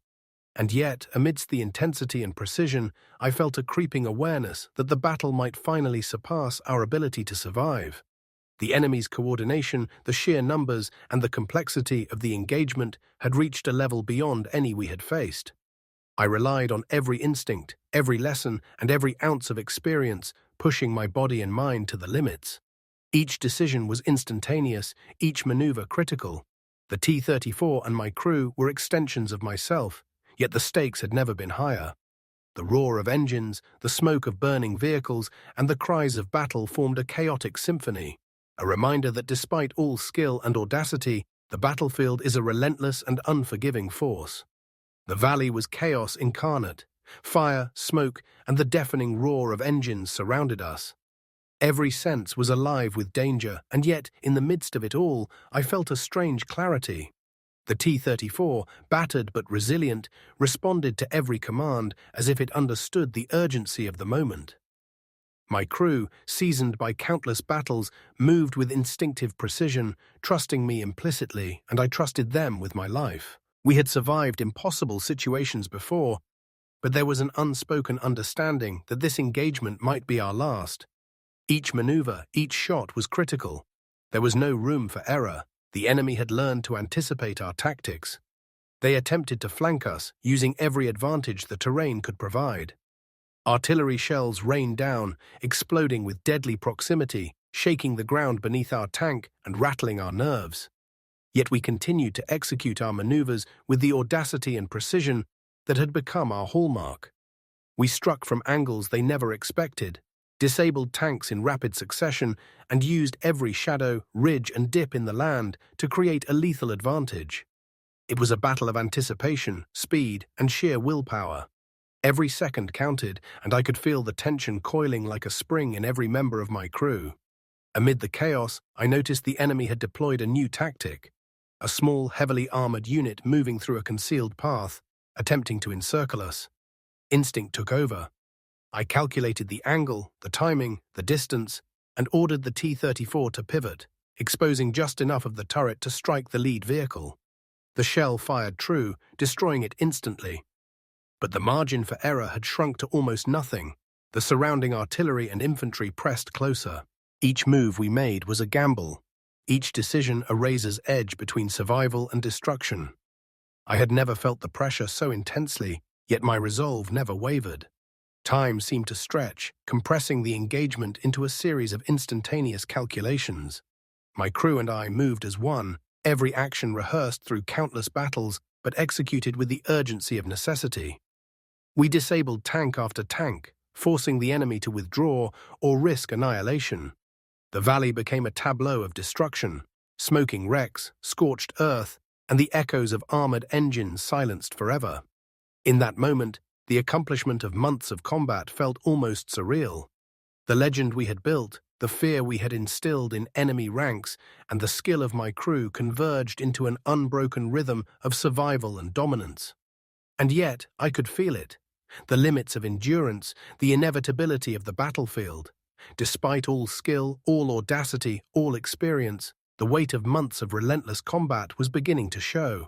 And yet, amidst the intensity and precision, I felt a creeping awareness that the battle might finally surpass our ability to survive. The enemy's coordination, the sheer numbers, and the complexity of the engagement had reached a level beyond any we had faced. I relied on every instinct, every lesson, and every ounce of experience, pushing my body and mind to the limits. Each decision was instantaneous, each maneuver critical. The T-34 and my crew were extensions of myself, yet the stakes had never been higher. The roar of engines, the smoke of burning vehicles, and the cries of battle formed a chaotic symphony, a reminder that despite all skill and audacity, the battlefield is a relentless and unforgiving force. The valley was chaos incarnate. Fire, smoke, and the deafening roar of engines surrounded us. Every sense was alive with danger, and yet, in the midst of it all, I felt a strange clarity. The T-34, battered but resilient, responded to every command as if it understood the urgency of the moment. My crew, seasoned by countless battles, moved with instinctive precision, trusting me implicitly, and I trusted them with my life. We had survived impossible situations before, but there was an unspoken understanding that this engagement might be our last. Each maneuver, each shot was critical. There was no room for error. The enemy had learned to anticipate our tactics. They attempted to flank us, using every advantage the terrain could provide. Artillery shells rained down, exploding with deadly proximity, shaking the ground beneath our tank and rattling our nerves. Yet we continued to execute our maneuvers with the audacity and precision that had become our hallmark. We struck from angles they never expected, disabled tanks in rapid succession, and used every shadow, ridge, and dip in the land to create a lethal advantage. It was a battle of anticipation, speed, and sheer willpower. Every second counted, and I could feel the tension coiling like a spring in every member of my crew. Amid the chaos, I noticed the enemy had deployed a new tactic: a small, heavily armored unit moving through a concealed path, attempting to encircle us. Instinct took over. I calculated the angle, the timing, the distance, and ordered the T-34 to pivot, exposing just enough of the turret to strike the lead vehicle. The shell fired true, destroying it instantly. But the margin for error had shrunk to almost nothing. The surrounding artillery and infantry pressed closer. Each move we made was a gamble. each decision a razor's edge between survival and destruction. I had never felt the pressure so intensely, yet my resolve never wavered. Time seemed to stretch, compressing the engagement into a series of instantaneous calculations. My crew and I moved as one, every action rehearsed through countless battles, but executed with the urgency of necessity. We disabled tank after tank, forcing the enemy to withdraw or risk annihilation. The valley became a tableau of destruction, smoking wrecks, scorched earth, and the echoes of armored engines silenced forever. In that moment, the accomplishment of months of combat felt almost surreal. The legend we had built, the fear we had instilled in enemy ranks, and the skill of my crew converged into an unbroken rhythm of survival and dominance. And yet, I could feel it. The limits of endurance, the inevitability of the battlefield. Despite all skill, all audacity, all experience, the weight of months of relentless combat was beginning to show.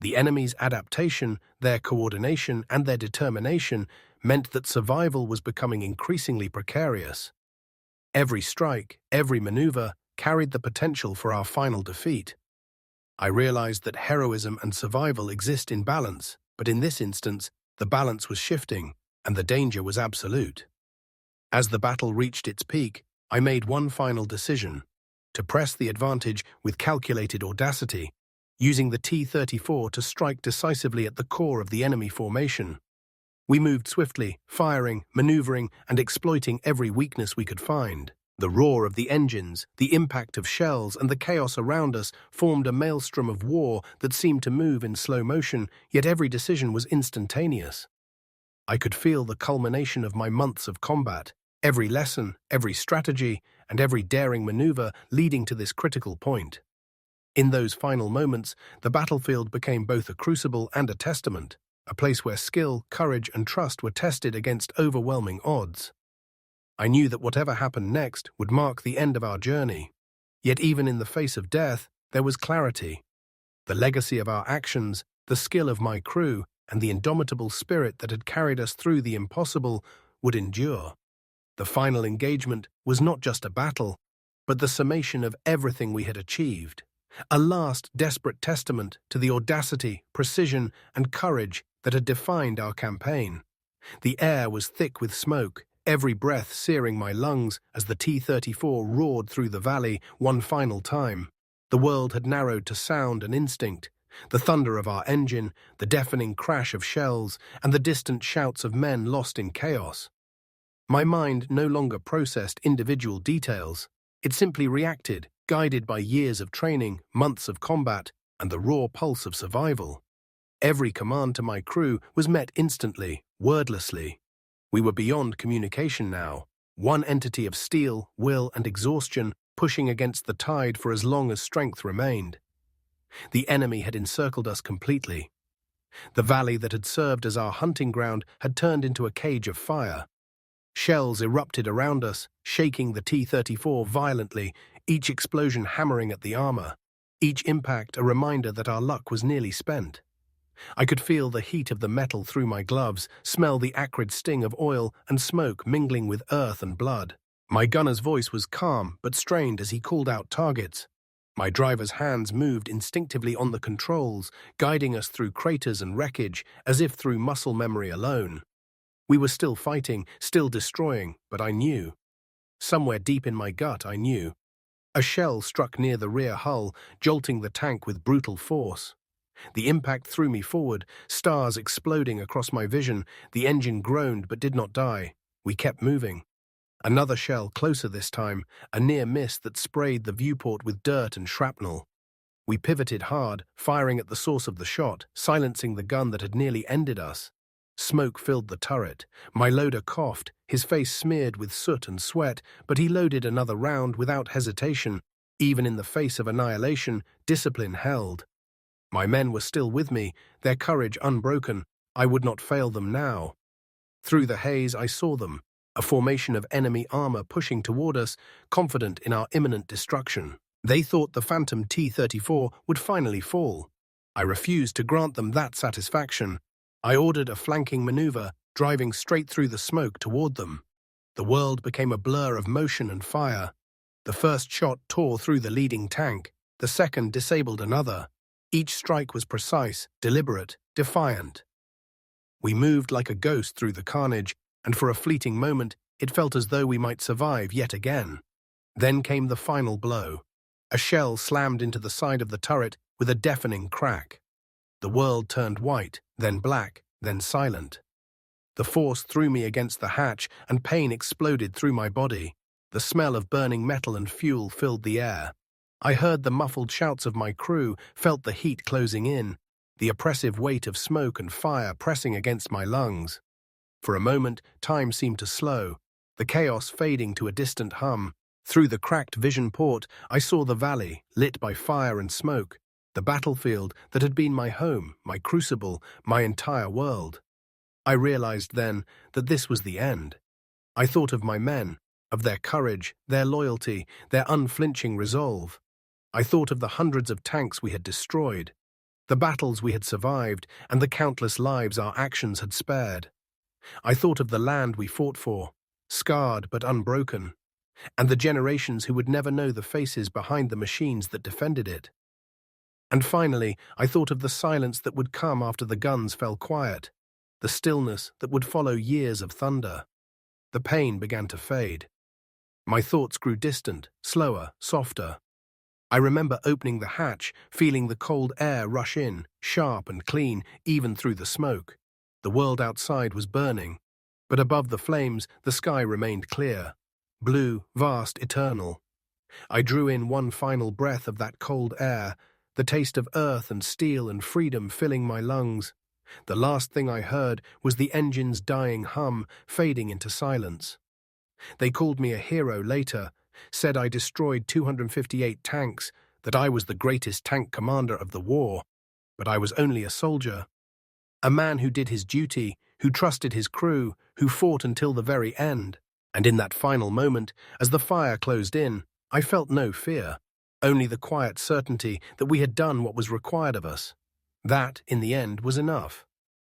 The enemy's adaptation, their coordination, and their determination meant that survival was becoming increasingly precarious. Every strike, every maneuver, carried the potential for our final defeat. I realized that heroism and survival exist in balance, but in this instance, the balance was shifting, and the danger was absolute. As the battle reached its peak, I made one final decision: to press the advantage with calculated audacity, using the T-34 to strike decisively at the core of the enemy formation. We moved swiftly, firing, maneuvering, and exploiting every weakness we could find. The roar of the engines, the impact of shells, and the chaos around us formed a maelstrom of war that seemed to move in slow motion, yet every decision was instantaneous. I could feel the culmination of my months of combat, every lesson, every strategy, and every daring maneuver leading to this critical point. In those final moments, the battlefield became both a crucible and a testament, a place where skill, courage, and trust were tested against overwhelming odds. I knew that whatever happened next would mark the end of our journey. Yet even in the face of death, there was clarity. The legacy of our actions, the skill of my crew, and the indomitable spirit that had carried us through the impossible would endure. The final engagement was not just a battle, but the summation of everything we had achieved. A last desperate testament to the audacity, precision, and courage that had defined our campaign. The air was thick with smoke, every breath searing my lungs as the T-34 roared through the valley one final time. The world had narrowed to sound and instinct, the thunder of our engine, the deafening crash of shells, and the distant shouts of men lost in chaos. My mind no longer processed individual details. It simply reacted, guided by years of training, months of combat, and the raw pulse of survival. Every command to my crew was met instantly, wordlessly. We were beyond communication now, one entity of steel, will, and exhaustion pushing against the tide for as long as strength remained. The enemy had encircled us completely. The valley that had served as our hunting ground had turned into a cage of fire. Shells erupted around us, shaking the T-34 violently, each explosion hammering at the armor, each impact a reminder that our luck was nearly spent. I could feel the heat of the metal through my gloves, smell the acrid sting of oil and smoke mingling with earth and blood. My gunner's voice was calm but strained as he called out targets. My driver's hands moved instinctively on the controls, guiding us through craters and wreckage as if through muscle memory alone. We were still fighting, still destroying, but I knew. Somewhere deep in my gut, I knew. A shell struck near the rear hull, jolting the tank with brutal force. The impact threw me forward, stars exploding across my vision. The engine groaned but did not die. We kept moving. Another shell, closer this time, a near miss that sprayed the viewport with dirt and shrapnel. We pivoted hard, firing at the source of the shot, silencing the gun that had nearly ended us. Smoke filled the turret. My loader coughed, his face smeared with soot and sweat, but he loaded another round without hesitation. Even in the face of annihilation, discipline held. My men were still with me, their courage unbroken. I would not fail them now. Through the haze I saw them, a formation of enemy armor pushing toward us, confident in our imminent destruction. They thought the phantom T-34 would finally fall. I refused to grant them that satisfaction. I ordered a flanking maneuver, driving straight through the smoke toward them. The world became a blur of motion and fire. The first shot tore through the leading tank, the second disabled another. Each strike was precise, deliberate, defiant. We moved like a ghost through the carnage, and for a fleeting moment, it felt as though we might survive yet again. Then came the final blow. A shell slammed into the side of the turret with a deafening crack. The world turned white, then black, then silent. The force threw me against the hatch, and pain exploded through my body. The smell of burning metal and fuel filled the air. I heard the muffled shouts of my crew, felt the heat closing in, the oppressive weight of smoke and fire pressing against my lungs. For a moment, time seemed to slow, the chaos fading to a distant hum. Through the cracked vision port, I saw the valley, lit by fire and smoke, the battlefield that had been my home, my crucible, my entire world. I realized then that this was the end. I thought of my men, of their courage, their loyalty, their unflinching resolve. I thought of the hundreds of tanks we had destroyed, the battles we had survived, and the countless lives our actions had spared. I thought of the land we fought for, scarred but unbroken, and the generations who would never know the faces behind the machines that defended it. And finally, I thought of the silence that would come after the guns fell quiet, the stillness that would follow years of thunder. The pain began to fade. My thoughts grew distant, slower, softer. I remember opening the hatch, feeling the cold air rush in, sharp and clean, even through the smoke. The world outside was burning, but above the flames, the sky remained clear, blue, vast, eternal. I drew in one final breath of that cold air, the taste of earth and steel and freedom filling my lungs. The last thing I heard was the engine's dying hum, fading into silence. They called me a hero later, said I destroyed 258 tanks, that I was the greatest tank commander of the war. But I was only a soldier, a man who did his duty, who trusted his crew, who fought until the very end. And in that final moment, as the fire closed in, I felt no fear, only the quiet certainty that we had done what was required of us. That, in the end, was enough.